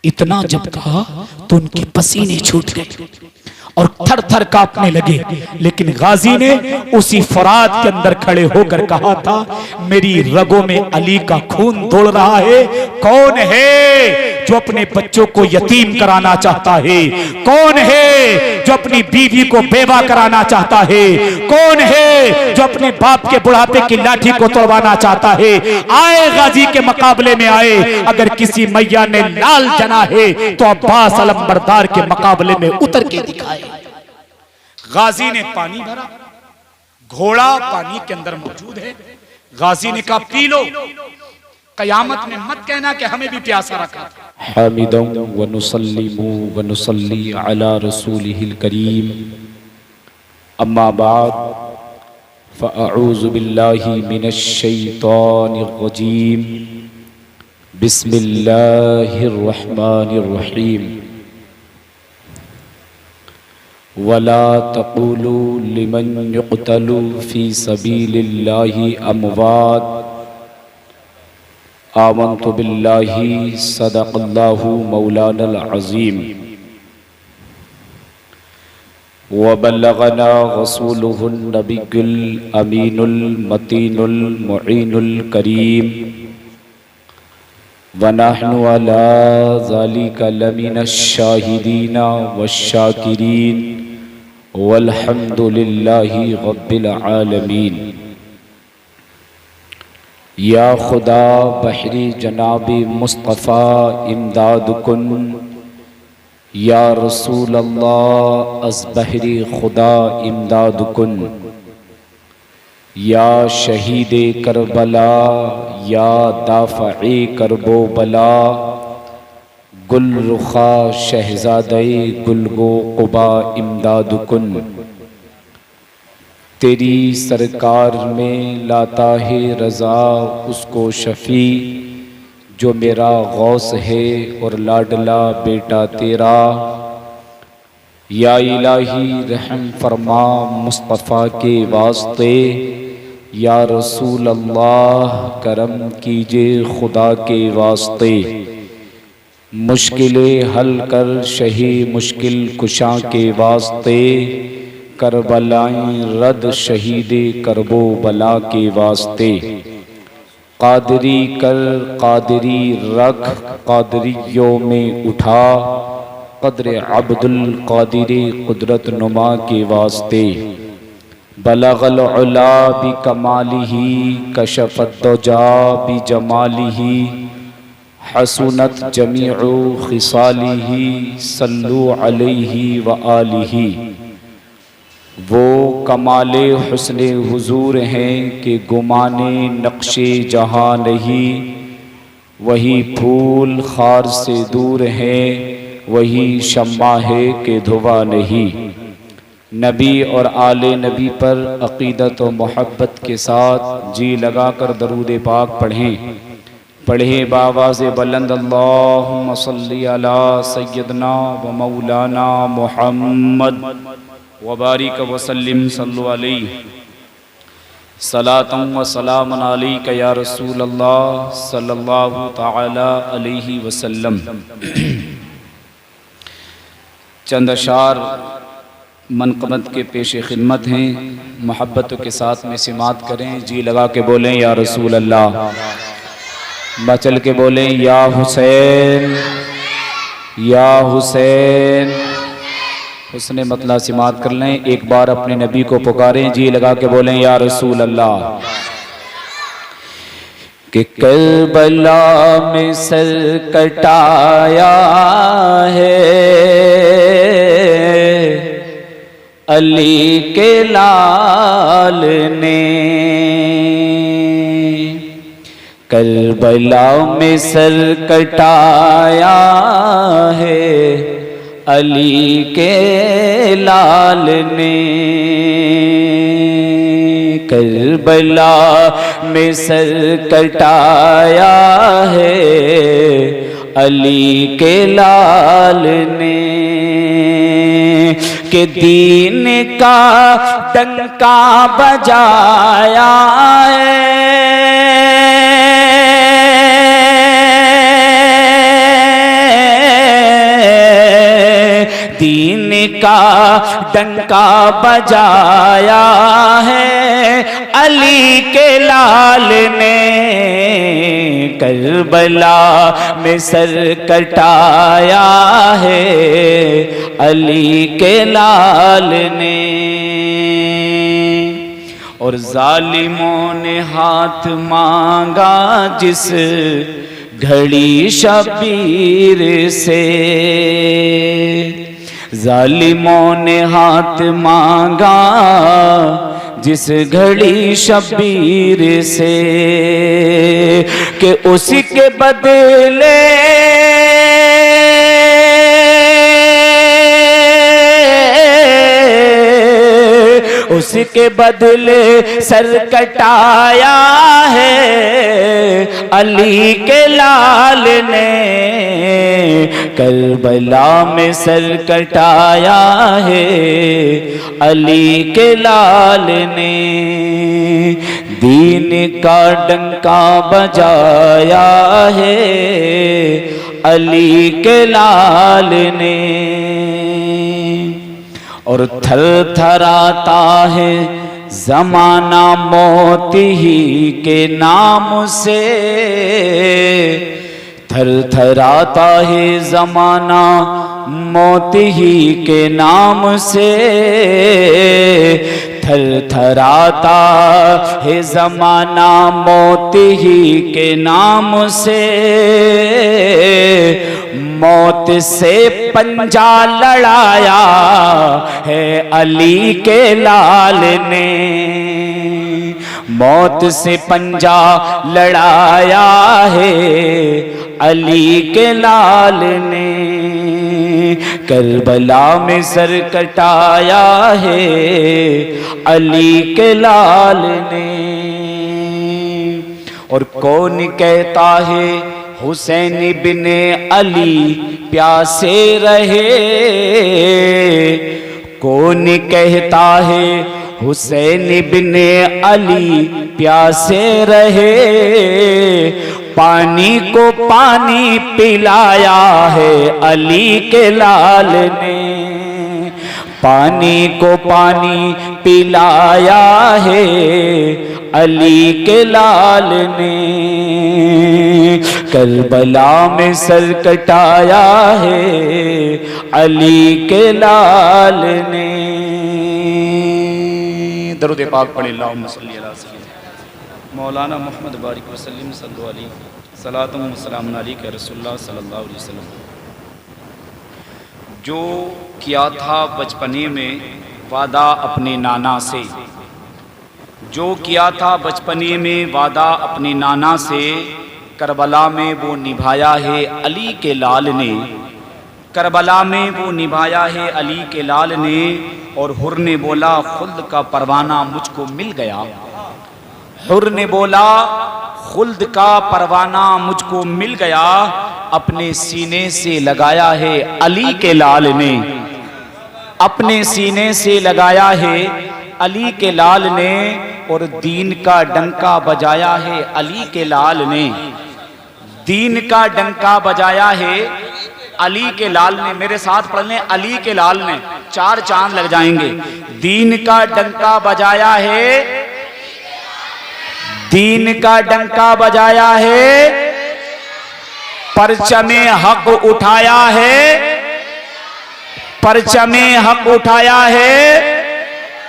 इतना जब कहा तो उनके पसीने छूट गए और थर थर कांपने लगे। लेकिन गाजी ने उसी फरात के अंदर खड़े होकर कहा था, मेरी रगों में अली का खून दौड़ रहा है। कौन है जो अपने बच्चों को यतीम कराना चाहता है? कौन है जो अपनी बीवी को बेवा कराना चाहता है? कौन है जो अपने बाप के बुढ़ापे की लाठी को तोड़वाना चाहता है? आए गाजी के मुकाबले में आए। अगर किसी मैया ने लाल जना है तो अब्बास अलमबरदार के मुकाबले में उतर के दिखाए। गाजी ने पानी भरा, घोड़ा पानी के अंदर मौजूद है। गाजी ने कहा पी लो, कयामत में मत कहना कि हमें भी प्यासा रखा। हामिदन व नुसल्लिमु व नुसल्ली अला रसूलिहिल करीम, अम्मा बाद फ़अऊज़ु बिल्लाहि मिनश शैतानिर रजीम, बिस्मिल्लाहिर रहमानिर रहीम। वला तक़ूलू लिमन युक़तलू फ़ी सबीलिल्लाहि अमवात, आमन्तु बिल्लाहि सदक़ल्लाहु मौलानल अज़ीम, व बल्लगना रसूलुहुन नबियुल अमीनुल मतीनुल मुईनुल करीम, व नहनु अला ज़ालिका लमिनश शाहिदीना वश्शाकिरीन, वल्हम्दुलिल्लाहि रब्बिल आलमीन। या खुदा बहरी जनाबी मुस्तफ़ा इमदाद कुन, या रसूल अल्लाह अज़ बहरी खुदा इमदाद कुन, या शहीद करबला या दाफ़े करबो बला, गुल रुखा शहज़ादे गुलगो क़ुबा इमदाद कुन। तेरी सरकार में लाता है रज़ा उसको शफ़ी, जो मेरा गौस है और लाडला बेटा तेरा। या इलाही रहम फरमा मुस्तफ़ा के वास्ते, या रसूल अल्लाह करम कीजिए खुदा के वास्ते। मुश्किलें हल कर शही मुश्किल कुशा के वास्ते, करबलाएं रद शहीदे करबो बला के वास्ते। कादरी कर कादरी रख कादरियों में उठा, कद्र अब्दुल कादिर कुदरत नुमा के वास्ते। बलगल उला बि कमालिही कशफत दुजा बि जमालिही, हसुनत जमीउ खिसालिही सल्लु अलैहि व आलिही। वो कमाले हुस्ने हुजूर हैं कि गुमाने नक्शे जहाँ नहीं, वही फूल खार से दूर हैं, वही शम्मा है कि धुआं नहीं। नबी और आले नबी पर अक़ीदत व मोहब्बत के साथ जी लगाकर दरूद पाक पढ़ें। पढ़ें बावाज़ बुलंद, अल्लाहुम्मा सल्ली अला सय्यदना व मौलाना मुहम्मद व बारिक व सल्लिम सल्लु अलैहि, सलातन व सलामन अलैका या रसूल अल्लाह सल्लल्लाहु तआला अलैहि वसल्लम। चंद अशार मनक़बत के पेश खिदमत हैं, मोहब्बतों के साथ में सिमात करें। जी लगा के बोलें या रसूल अल्लाह, बचल के बोलें या हुसैन या हुसैन। उसने मतला सिमात कर लें। एक बार अपने नबी को पुकारें, जी लगा के बोलें या रसूल अल्लाह। कि करबला में सर कटाया है अली के लाल ने, करबला में सर कटाया है अली के लाल ने, करबला में सर कटाया है अली के लाल ने। के दीन का डंका बजाया है दीन का डंका बजाया है अली के लाल ने, करबला में सर कटाया है अली के लाल ने। और जालिमों ने हाथ मांगा जिस घड़ी शबीर से, जालिमों ने हाथ मांगा जिस घड़ी शबीर से, कि उसी के बदले उसके बदले सर कटाया है अली के लाल ने, करबला में सर कटाया है अली के लाल ने। दीन का डंका बजाया है अली के लाल ने। और थर थराता है जमाना मौत ही के नाम से, थर थराता है जमाना मौत ही के नाम से, थर थराता है जमाना मौत ही के नाम से। मौत से पंजा लड़ाया है अली के लाल ने, मौत से पंजा लड़ाया है अली के लाल ने, करबला में सर कटाया है अली के लाल ने। और कौन कहता है हुसैन बिन अली प्यासे रहे, कौन कहता है हुसैन बिन अली प्यासे रहे, पानी को पानी पिलाया है अली के लाल ने, पानी को पानी पिलाया है अली के लाल ने, करबला में सर कटाया है अली के लाल ने। दरूद पाक पढ़े अल्लाहुम्मा सल्ली अला सय्यिदना मौलाना मोहम्मद बारिक वसल्लम सल्लल्लाहु अलैहि सलातुम व सलामुन अलैका रसूलुल्लाह सल्लल्लाहु अलैहि वसल्लम। जो किया था बचपने में वादा अपने नाना से, जो किया था बचपने में वादा अपने नाना से, करबला में वो निभाया है अली के लाल ने, करबला में वो निभाया है अली के लाल ने। और हुर ने बोला खुल्द का परवाना मुझको मिल गया, हुर ने बोला खुल्द का परवाना मुझको मिल गया, अपने सीने से लगाया है अली के लाल ने, अपने सीने से लगाया है अली के लाल ने। और दीन का डंका बजाया है अली के लाल ने, दीन का डंका बजाया है अली के लाल ने। मेरे साथ पढ़ लें, अली के लाल ने, 4 चांद लग जाएंगे। दीन का डंका बजाया है, दीन का डंका बजाया है, परचमे हक उठाया है, परचमे हक उठाया है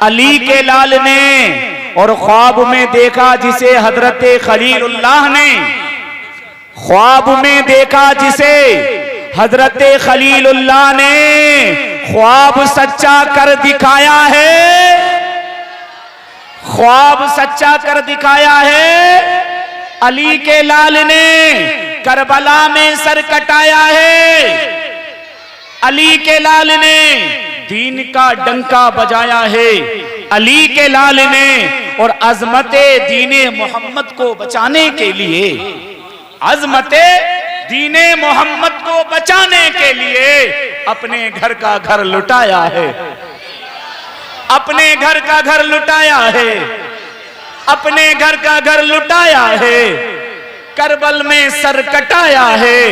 अली के लाल ने। और ख्वाब में देखा जिसे हजरत खलीलुल्लाह ने, ख्वाब में देखा जिसे हजरत खलीलुल्लाह ने, ख्वाब सच्चा कर दिखाया है, ख्वाब सच्चा कर दिखाया है अली के लाल ने। करबला में सर कटाया है अली के लाल ने, दीन का डंका बजाया है अली के लाल ने। और अजमते दीने मोहम्मद को बचाने के लिए, अजमते दीने मोहम्मद को बचाने के लिए अपने घर का घर लुटाया है, अपने घर का घर लुटाया है, अपने घर का घर लुटाया है, करबल में सर कटाया है,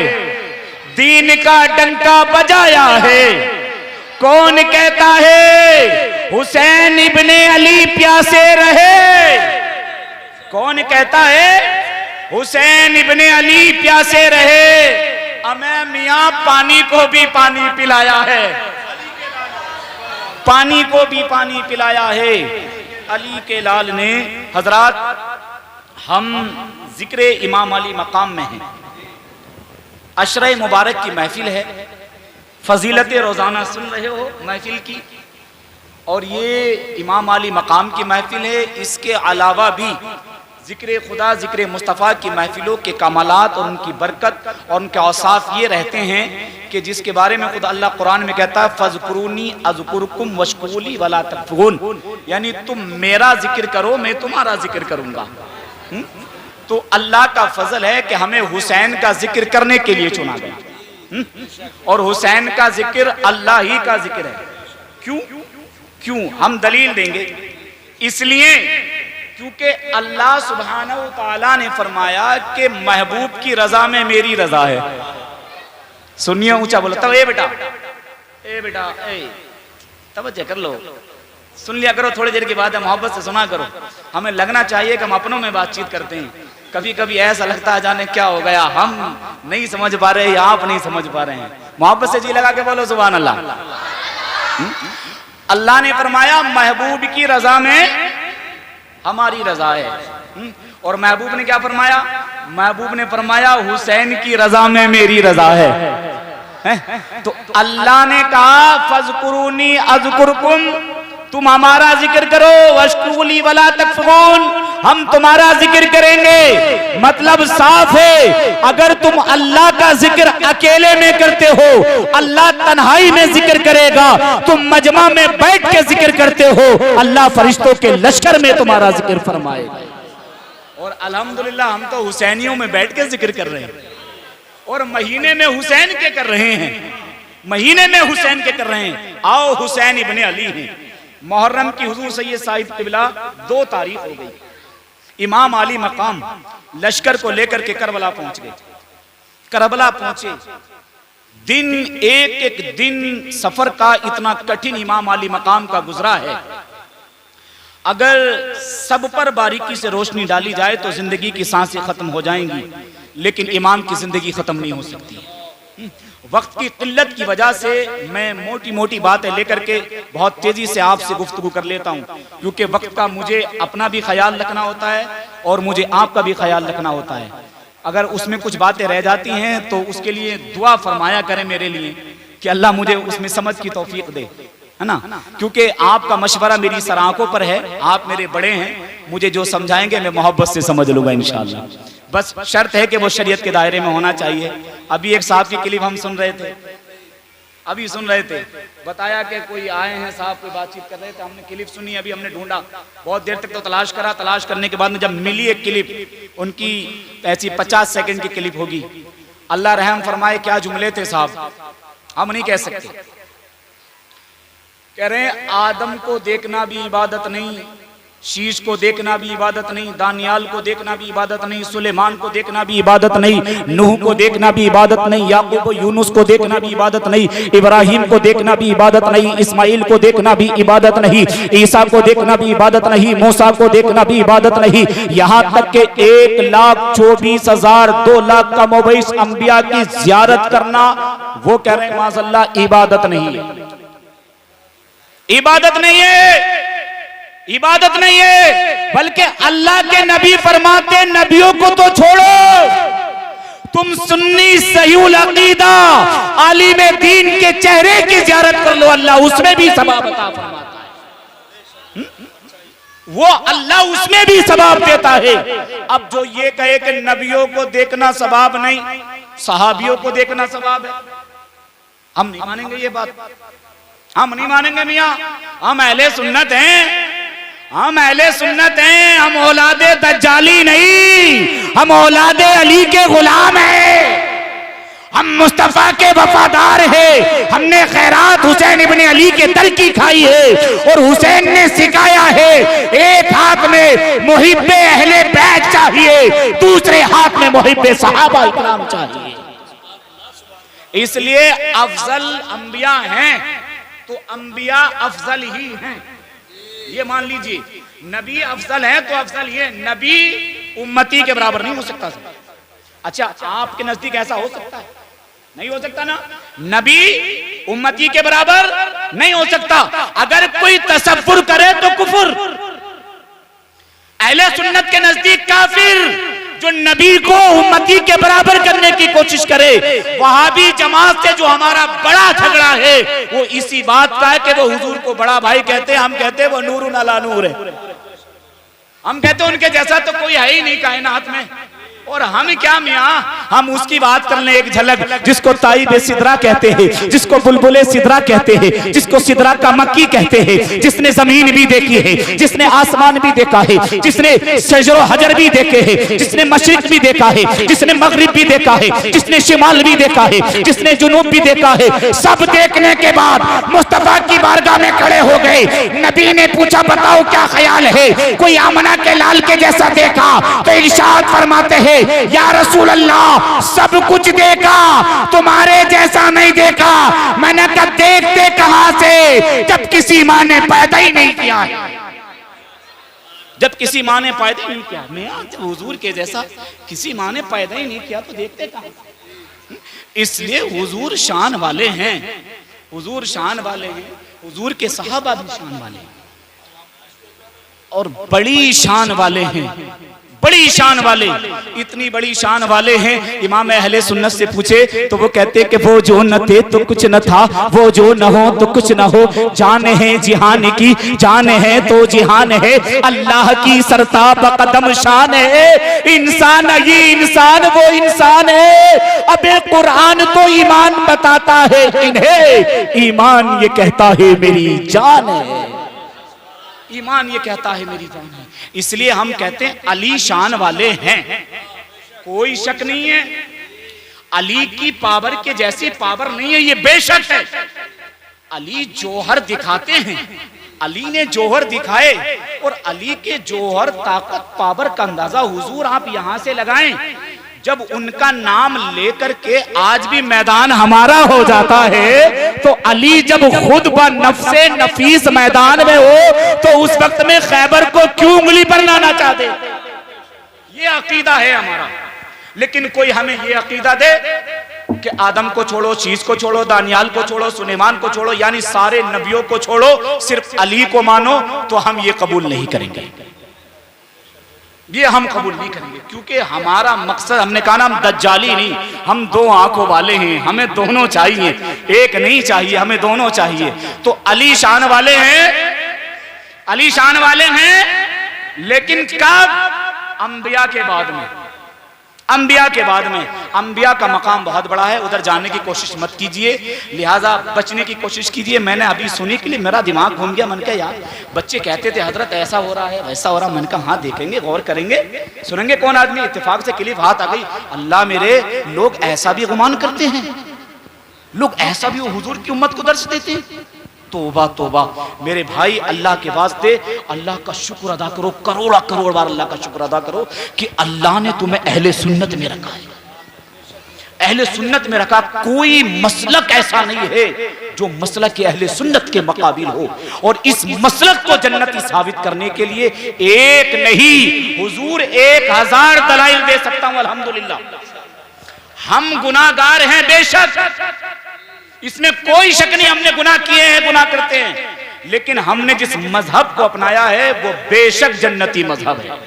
दीन का डंका बजाया है कौन कहता है हुसैन इब्ने अली प्यासे रहे? कौन कहता है हुसैन इब्ने अली प्यासे रहे? हमें मियां पानी को भी पानी पिलाया है, पानी को भी पानी पिलाया है अली के लाल ने। हजरात, हम जिक्र इमाम अली मकाम में हैं, अशरे मुबारक की महफिल है, फजीलत रोजाना सुन रहे हो महफिल की, और ये इमाम अली मकाम की महफिल है। इसके अलावा भी जिक्र खुदा, जिक्र मुस्तफ़ा की महफिलों के कमालात और उनकी बरकत और उनके औसाफ ये रहते हैं कि जिसके बारे में खुद अल्लाह कुरान में कहता है फज़कुरूनी अज़कुरुकुम वशकुरूली वला तकफुरून, यानी तुम मेरा जिक्र करो मैं तुम्हारा जिक्र करूंगा। तो अल्लाह का फजल है कि हमें हुसैन का जिक्र करने के लिए चुना गया, और हुसैन का जिक्र अल्लाह ही का जिक्र है। क्यों? क्यों? हम दलील देंगे। इसलिए क्योंकि अल्लाह सुब्हानहू व तआला ने फरमाया कि महबूब की रजा में मेरी रजा है। सुनिए, ऊंचा बोलो तब, ए बेटा, ए बेटा, ए तवज्जो कर लो, सुन लिया करो, थोड़ी देर के बाद मोहब्बत से सुना करो। हमें लगना चाहिए कि हम अपनों में बातचीत करते हैं। कभी कभी ऐसा लगता है जाने क्या हो गया, हम नहीं समझ पा रहे या आप नहीं समझ पा रहे हैं। मोहब्बत से जी लगा के बोलो सुभान अल्लाह। अल्लाह ने फरमाया महबूब की रजा में हमारी रजा है, और महबूब ने क्या फरमाया? महबूब ने फरमाया हुसैन की रजा में मेरी रजा है। तो अल्लाह ने कहा फज़कुरूनी अज़कुरुकुम, तुम हमारा जिक्र करो, वशकुरूली वला तकफुरून, हम तुम्हारा जिक्र करेंगे। मतलब साफ है, अगर तुम अल्लाह का जिक्र अकेले में करते हो, अल्लाह तन्हाई में जिक्र करेगा। तुम मजमा में बैठ के जिक्र करते हो, अल्लाह फरिश्तों के लश्कर में तुम्हारा जिक्र फरमाएगा। और अल्हम्दुलिल्लाह हम तो हुसैनियों में बैठ के जिक्र कर रहे हैं, और महीने में हुसैन के कर रहे हैं, महीने में हुसैन के कर रहे हैं। आओ हुसैन इब्ने अली हैं। मुहर्रम की हुजूर सैयद साहिब क़िबला 2 तारीख हो गई, इमाम अली मकाम लश्कर को लेकर के करबला पहुंच गए। करबला पहुंचे, दिन एक एक दिन सफर का इतना कठिन इमाम अली मकाम का गुजरा है। अगर सब पर बारीकी से रोशनी डाली जाए तो जिंदगी की सांसें खत्म हो जाएंगी, लेकिन इमाम की जिंदगी खत्म नहीं हो सकती। वक्त की किल्लत की वजह से मैं मोटी मोटी बातें लेकर के बहुत तेजी से आपसे गुफ्तगू कर लेता हूं, क्योंकि वक्त का मुझे अपना भी ख्याल रखना होता है और मुझे आपका भी ख्याल रखना होता है। अगर उसमें कुछ बातें रह जाती हैं तो उसके लिए दुआ फरमाया करें मेरे लिए कि अल्लाह मुझे उसमें समझ की तौफीक दे, है ना। क्योंकि आपका मशवरा मेरी सर आंखों पर है, आप मेरे बड़े हैं, मुझे जो समझाएंगे मैं मोहब्बत से समझ लूंगा इंशाअल्लाह। बस शर्त है कि वो शरीयत के दायरे में होना चाहिए। अभी एक साहब की क्लिप हम सुन रहे थे, अभी सुन रहे थे, बताया कि कोई आए हैं साहब, कोई बातचीत कर रहे थे, हमने क्लिप सुनी, अभी हमने ढूंढा, बहुत देर तक तो तलाश करा, तलाश करने के बाद में जब मिली एक क्लिप, उनकी ऐसी 50 सेकंड की क्लिप होगी। अल्लाह रहम फरमाए, क्या जुमले थे साहब, हम नहीं कह सकते। कह रहे हैं आदम को देखना भी इबादत नहीं, शीश को देखना भी इबादत नहीं, दानियाल को देखना भी इबादत नहीं, सुलेमान को देखना भी इबादत नहीं, नूह को देखना भी इबादत नहीं, याकूब यूनुस को देखना भी इबादत नहीं, इब्राहिम को देखना भी इबादत नहीं, इस्माइल को देखना भी इबादत नहीं, ईसा को देखना भी इबादत नहीं, मूसा को देखना भी इबादत नहीं, यहाँ तक के 1,24,000 2 लाख का मुबैस अंबिया की ज़ियारत करना, वो कह रहे हैं माज़अल्लाह इबादत नहीं है, इबादत नहीं है, इबादत नहीं है। बल्कि अल्लाह के नबी फरमाते, नबियों को तो छोड़ो, तुम सुन्नी सहीहुल अकीदा आलिम दीन के चेहरे की ज़ियारत कर लो, अल्लाह उसमें भी सवाब अता फरमाता है, वो अल्लाह उसमें भी सवाब देता है। अब जो ये कहे कि नबियों को देखना सवाब नहीं, सहाबियों को देखना सवाब है, हम नहीं मानेंगे ये बात, हम नहीं मानेंगे मियां। हम अहले सुन्नत हैं, हम अहले सुन्नत हैं, हम औलादे दज्जाली नहीं, हम औलादे अली के गुलाम हैं, हम मुस्तफा के वफादार हैं। हमने खैरात हुसैन इब्ने अली के दल की खाई है, और हुसैन ने सिखाया है एक हाथ में मुहिब्बे अहले बैत चाहिए, दूसरे हाथ में मुहिब्बे सहाबा इकराम चाहिए। इसलिए अफजल अंबिया हैं तो अंबिया अफजल ही हैं, ये मान लीजिए। नबी अफजल है तो अफजल ये, नबी उम्मती के बराबर नहीं हो सकता। अच्छा, आपके नजदीक ऐसा हो सकता है? नहीं हो सकता ना। नबी उम्मती के बराबर नहीं हो सकता। अगर कोई तसव्वुर करे तो कुफर। अहले सुन्नत के नजदीक काफिर जो नबी को उम्मती के बराबर करने की कोशिश करे। वहाबी जमात से जो हमारा बड़ा झगड़ा है वो इसी बात का है कि वो हुजूर को बड़ा भाई कहते हैं, हम कहते हैं वो नूरुन अला नूर है। हम कहते हैं उनके जैसा तो कोई है ही नहीं कायनात में। और हम क्या मियां, हम उसकी बात कर लें एक झलक, जिसको ताइबे सिदरा कहते हैं, जिसको बुलबुले सिदरा कहते हैं, जिसको सिदरा का मक्की कहते हैं, जिसने जमीन भी देखी है, जिसने आसमान भी देखा है, जिसने शजर हजर भी देखे हैं, जिसने मशरिक भी देखा है, जिसने मगरिब भी देखा है, जिसने शिमाल भी देखा है, जिसने जुनूब भी देखा है। सब देखने के बाद मुस्तफा की बारगाह में खड़े हो गए। नबी ने पूछा बताओ क्या ख्याल है? कोई आमना के लाल के जैसा देखा तो इरशाद फरमाते हैं या रसूल अल्लाह सब कुछ देखा, तुम्हारे जैसा नहीं देखा। मैंने कहा देखते कहां से, जब किसी माँ ने पैदा ही नहीं किया है। जब किसी माँ ने पैदा ही नहीं किया, मैं आज हुजूर के जैसा किसी माँ ने पैदा ही नहीं किया तो देखते कहां। इसलिए हुजूर शान वाले हैं, हुजूर शान वाले हैं, हुजूर के सहाबा भी शान वाले हैं और बड़ी शान वाले हैं, बड़ी शान वाले। इतनी बड़ी शान वाले हैं, इमाम अहले सुन्नत से पूछे तो वो कहते कि वो जो न थे तो कुछ न था, वो जो न हो तो कुछ न हो। जान है जिहान की, जान है तो जिहान है, अल्लाह की सरताब कदम शान है। इंसान ये इंसान वो इंसान है। अबे कुरान तो ईमान बताता है इन्हें, ईमान ये कहता है मेरी जान है, ईमान ये कहता है मेरी जान है। इसलिए हम कहते हैं अली शान वाले हैं, कोई शक नहीं है। अली की पावर के जैसी पावर नहीं है, ये बेशक है। अली जौहर दिखाते हैं, अली ने जौहर दिखाए और अली के जौहर ताकत पावर का अंदाजा हुजूर आप यहां से लगाएं। जब उनका नाम लेकर के आज भी मैदान हमारा हो जाता है तो अली जब खुद ब नफ्से नफीस मैदान में हो तो उस वक्त में खैबर को क्यों उंगली पर लाना चाहते? ये अकीदा है हमारा। लेकिन कोई हमें ये अकीदा दे कि आदम को छोड़ो, शीश को छोड़ो, दानियाल को छोड़ो, सुलेमान को छोड़ो, यानी सारे नबियों को छोड़ो, सिर्फ अली को मानो, तो हम ये कबूल नहीं करेंगे, ये हम कबूल नहीं करेंगे। क्योंकि हमारा मकसद, हमने कहा ना हम दज्जाली नहीं, हम दो आंखों वाले हैं, हमें दोनों चाहिए, एक नहीं चाहिए, हमें दोनों चाहिए। तो अली शान वाले हैं, अली शान वाले हैं, लेकिन कब? अंबिया के बाद में, अंबिया के बाद में। अंबिया का मकाम बहुत बड़ा है, उधर जाने की कोशिश मत कीजिए, लिहाजा बचने की कोशिश कीजिए। मैंने अभी सुनी के लिए मेरा दिमाग घूम गया, मन का यार बच्चे कहते थे हजरत ऐसा हो रहा है वैसा हो रहा है। मन का हाँ देखेंगे, गौर करेंगे, सुनेंगे कौन आदमी। इत्तेफाक से क्लिप हाथ आ गई। अल्लाह मेरे, लोग ऐसा भी गुमान करते हैं, लोग ऐसा भी हुजूर की उम्मत को दर्श देते हैं। तोबा तोबा मेरे भाई, अल्लाह के वास्ते अल्लाह का शुक्र अदा करो, करोड़ करोड़ बार अल्लाह का शुक्र अदा करो कि अल्लाह ने तुम्हें अहले सुन्नत में रखा है, अहले सुन्नत में रखा। कोई मसलक ऐसा नहीं है जो मसलक के अहले सुन्नत के मुकाबिल हो। और इस मसलक को जन्नती साबित करने के लिए एक नहीं हुजूर 1000 दलाइल दे सकता हूं। अल्हम्दुलिल्लाह हम गुनाहगार हैं, बेशक इसमें कोई शक नहीं, हमने गुनाह किए हैं, गुनाह करते हैं, लेकिन हमने जिस मजहब को अपनाया है वो बेशक जन्नती मजहब है।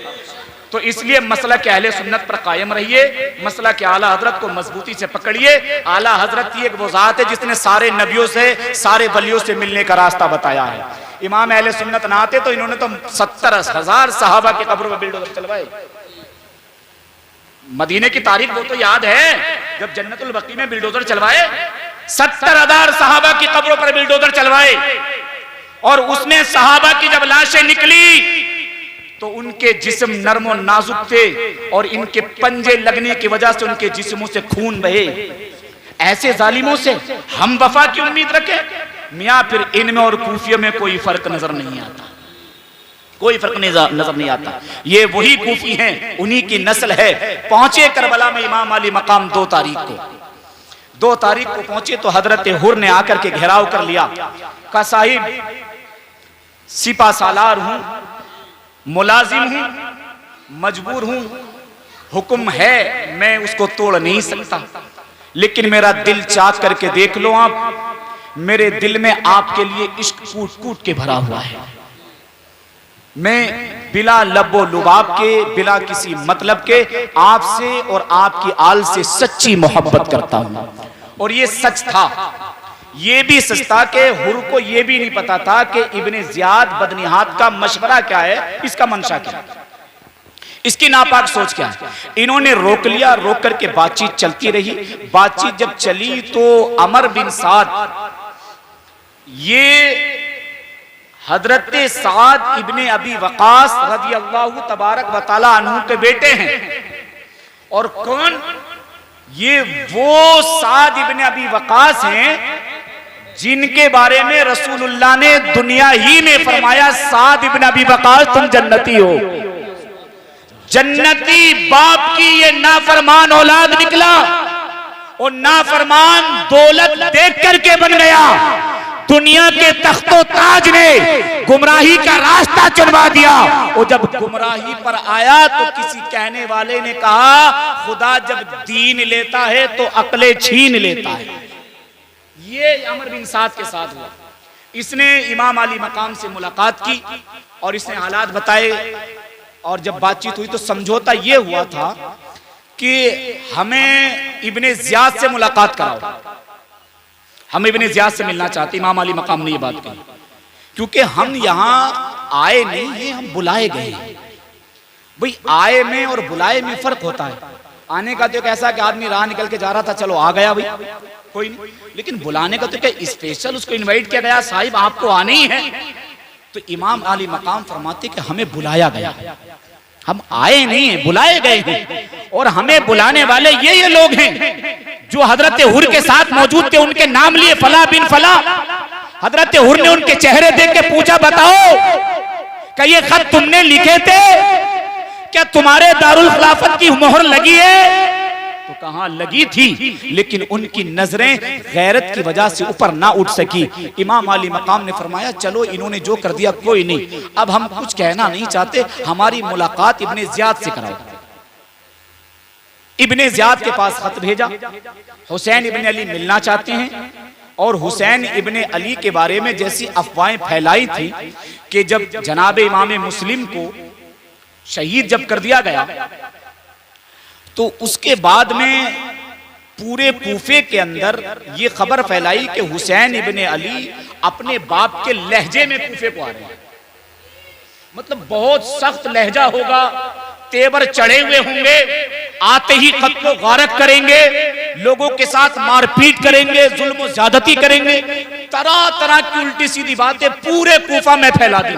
तो इसलिए मसला के अहले सुन्नत पर कायम रहिए, मसला के आला हजरत को मजबूती से पकड़िए। आला हजरत की एक वो जात है जिसने सारे नबियों से, सारे वलियों से मिलने का रास्ता बताया है। इमाम अहले सुन्नत ना आते तो इन्होंने तो 70,000 सहाबा के कब्रों में बिल्डोजर चलवाए। मदीने की तारीख वो तो याद है जब जन्नतुल बकी में बिल्डोजर चलवाए, 70,000 सहाबा की कब्रों पर बिल्डोजर चलवाए। और उसमें सहाबा की जब लाशें निकली तो उनके जिस्म नर्म और नाजुक थे और इनके पंजे लगने की वजह से उनके जिस्मों से खून बहे। ऐसे जालिमों से हम वफा की उम्मीद रखें मियां, फिर इनमें और कूफियों में कोई फर्क नजर नहीं आता, कोई फर्क नजर नहीं आता। ये वही कूफी हैं, उन्हीं की नस्ल है। पहुंचे करबला में इमाम अली मकाम 2 तारीख को, 2 तारीख को पहुंचे तो हजरत हुर ने आकर के घेराव कर लिया। कहा साहिब सिपा सालार हूं, मुलाजिम हूं, मजबूर हूं, हुक्म है मैं उसको तोड़ नहीं सकता, लेकिन मेरा दिल चाक करके देख लो आप, मेरे दिल में आपके लिए इश्क कूट कूट के भरा हुआ है। मैं बिला लबो लुबाब के, बिला किसी मतलब के आपसे और आपकी आल से सच्ची मोहब्बत करता हूं। और ये सच था, ये भी सच था कि हुर को ये भी नहीं पता था कि इब्ने ज़ियाद बदनिहात का मशवरा क्या है, इसका मंशा क्या है, इसकी नापाक सोच क्या है। इन्होंने रोक लिया, रोक करके बातचीत चलती रही। बातचीत जब चली तो अमर बिन साद, ये हजरत साद इब्ने अबी वकास रज़ी अल्लाहु तबारक व तआला अन्हु के बेटे हैं। और कौन? ये वो साद इब्ने अबी वकास हैं जिनके बारे में रसूलुल्लाह ने दुनिया ही में फरमाया, साद इब्ने अबी वकास तुम जन्नती हो। जन्नती बाप की ये नाफरमान औलाद निकला, और नाफरमान दौलत देख करके बन गया। दुनिया के तख्तो ताज ने गुमराही का रास्ता चुनवा दिया। और जब गुमराही पर आया तो किसी कहने वाले ने कहा, खुदा जब दीन लेता है तो अक्ले छीन लेता है। ये अमर बिन साद के साथ हुआ। इसने इमाम अली मकाम से मुलाकात की और इसने हालात बताए, और जब बातचीत हुई तो समझौता ये हुआ था कि हमें इब्ने ज़ियाद से मुलाकात कराओ, हम इब्ने ज़ियाद से मिलना चाहते। इमाम अली मकाम ने ये बात कही, क्योंकि हम यहाँ आए नहीं हैं, हम बुलाए गए हैं। भाई आए में और बुलाए में फर्क होता है। आने का तो कैसा कि आदमी राह निकल के जा रहा था, चलो आ गया भाई, कोई नहीं। लेकिन बुलाने का तो क्या स्पेशल उसको इनवाइट किया गया, साहिब आपको आने ही है। तो इमाम अली मकाम फरमाते कि हमें बुलाया गया, हम आए नहीं हैं, बुलाए गए हैं। और हमें बुलाने वाले ये लोग हैं जो हजरत हुर के साथ मौजूद थे। उनके नाम लिए फला बिन फला। हजरत हुर ने उनके चेहरे देख के पूछा, बताओ क्या ये खत तुमने लिखे थे? क्या तुम्हारे दारुल खिलाफत की मोहर लगी है? तो कहां लगी थी, लेकिन उनकी नजरें गैरत की वजह से ऊपर ना उठ सकी। इमाम अली मकाम ने फरमाया, चलो इन्होंने जो कर दिया कोई नहीं, अब हम कुछ कहना नहीं चाहते, हमारी मुलाकात इब्ने ज़ियाद से कराओ। इब्ने ज़ियाद के पास खत भेजा, हुसैन इब्ने अली मिलना चाहते हैं। और हुसैन इब्ने अली के बारे में जैसी अफवाहें फैलाई थी कि जब जनाब इमाम मुस्लिम को शहीद जब कर दिया गया तो उसके बाद में पूरे कूफे के अंदर ये खबर फैलाई कि हुसैन इब्ने अली अपने बाप के लहजे में कूफे को आ रहे हैं। मतलब बहुत सख्त लहजा होगा, तेवर चढ़े हुए होंगे, आते ही खत को गारक करेंगे, लोगों के साथ मारपीट करेंगे, जुल्म ज्यादती करेंगे, तरह तरह की उल्टी सीधी बातें पूरे कूफा में फैला दी।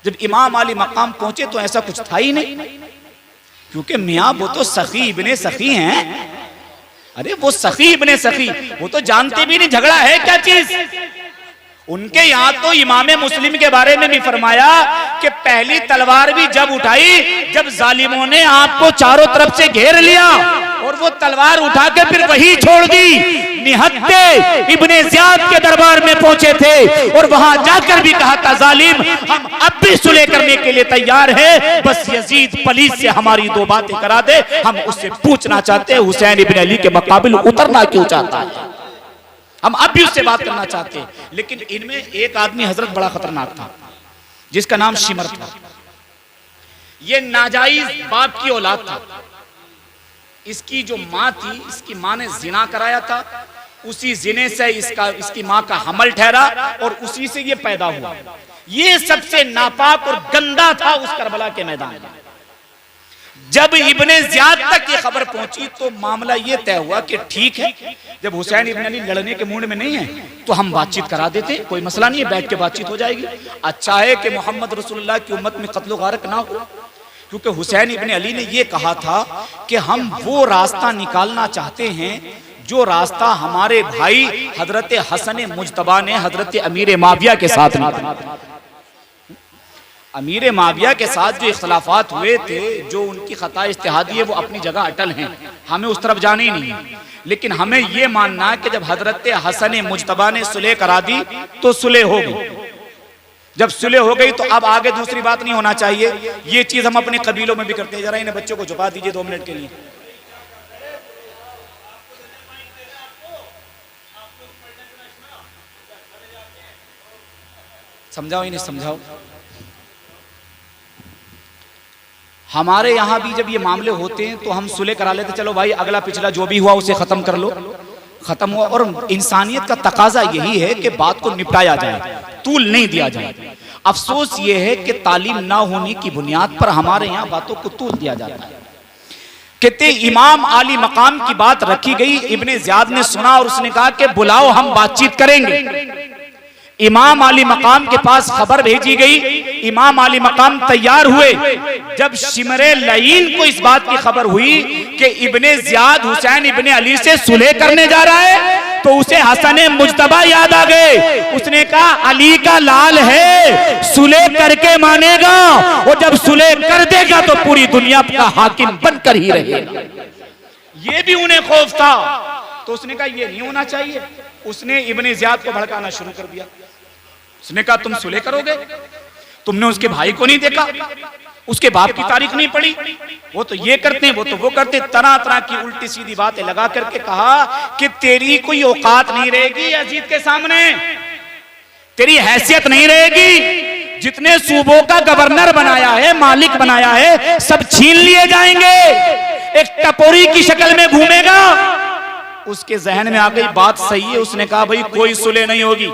जब इमाम अली मकाम पहुंचे तो ऐसा कुछ था ही नहीं, क्योंकि मियाँ वो तो सखी इब्ने सखी हैं। अरे वो सखी इब्ने सखी, वो तो जानते भी नहीं झगड़ा है क्या चीज। उनके यहाँ तो इमाम मुस्लिम के बारे में भी फरमाया कि पहली तलवार भी जब उठाई जब जालिमों ने आपको चारों तरफ से घेर लिया, और वो तलवार उठा के फिर वही छोड़ दी। निहत्ते इब्ने ज़ियाद के दरबार में पहुंचे थे और वहां जाकर भी कहा था, जालिम हम अब भी सुलह करने के लिए तैयार हैं, बस यजीद पलीस से हमारी 2 बातें करा दे। हम उससे पूछना चाहते हैं हुसैन इब्ने अली के मुकाबिल उतरना क्यों चाहता है, हम अब भी उससे बात करना चाहते हैं। लेकिन इनमें एक आदमी हजरत बड़ा खतरनाक था, जिसका नाम शिमर था। ये नाजायज बाप की औलाद था। इसकी जो माँ थी, इसकी माँ ने जिना कराया था, उसी जिने से इसकी माँ का हमल ठहरा और उसी से ये पैदा हुआ। ये सबसे नापाक और गंदा था उस करबला के मैदान में। जब इब्ने ज़ियाद तक ये खबर पहुंची तो मामला ये तय हुआ कि ठीक है, जब हुसैन इब्ने अली लड़ने के मूड में नहीं है तो हम बातचीत करा देते, कोई मसला नहीं है, बैठ के बातचीत हो जाएगी। अच्छा है कि मोहम्मद रसूलुल्लाह की उम्मत में कत्ल गारक ना हो, क्योंकि हुसैन इब्ने अली ने ये कहा था कि हम वो रास्ता निकालना चाहते हैं जो रास्ता हमारे भाई हजरत हसन मुजतबा ने हजरत अमीर माविया के साथ निकाला। अमीर माविया के साथ जो इख्तलाफात हुए थे, जो उनकी खता इज्तिहादी है, वो अपनी जगह अटल हैं, हमें उस तरफ जाना ही नहीं है। लेकिन हमें ये मानना है कि जब हजरत हसन मुजतबा ने सुलह करा दी तो सुलह हो गई। जब सुलह हो गई तो अब आगे दूसरी बात नहीं होना चाहिए। ये चीज हम अपने कबीलों में भी करते हैं। जरा इन्हें बच्चों को छुपा दीजिए 2 मिनट के लिए। समझाओ इन्हें, समझाओ। हमारे यहां भी जब ये मामले होते हैं तो हम सुलह करा लेते, चलो भाई अगला पिछला जो भी हुआ उसे खत्म कर लो, खत्म हुआ। और इंसानियत का तकाजा यही है कि बात को निपटाया जाए, तूल नहीं दिया जाए। अफसोस ये है कि तालीम ना होने की बुनियाद पर हमारे यहाँ बातों को तूल दिया जाता है। कहते इमाम आली मकाम की बात रखी गई, इब्ने ज़ियाद ने सुना और उसने कहा कि बुलाओ हम बातचीत करेंगे। इमाम आली मकाम के पास खबर भेजी गई, इमाम आली मकाम तैयार हुए। जब शिमरे लईन को इस बात की खबर हुई कि इब्ने ज़ियाद हुसैन इब्ने अली से सुलह करने जा रहा है, तो उसे हसन मुजतबा याद आ गए। उसने कहा अली का लाल है, सुलह करके मानेगा, और जब सुलह कर देगा तो पूरी दुनिया का हाकिम बनकर ही रहेगा। ये भी उन्हें खौफ था, तो उसने कहा ये नहीं होना चाहिए। उसने इब्ने ज़ियाद को भड़काना शुरू कर दिया। उसने कहा तुम सुलह करोगे, तुमने उसके भाई को नहीं देखा, उसके बाप की तारीख नहीं पढ़ी, वो तो ये करते हैं, वो तो वो करते, तरह तरह की उल्टी सीधी बातें लगा करके कहा कि तेरी कोई औकात नहीं रहेगी यजीद के सामने, तेरी हैसियत नहीं रहेगी। जितने सूबों का गवर्नर बनाया है, मालिक बनाया है, सब छीन लिए जाएंगे, एक टपोरी की शक्ल में घूमेगा। उसके जहन में आ गई बात सही है। उसने कहा भाई कोई सुलह नहीं होगी,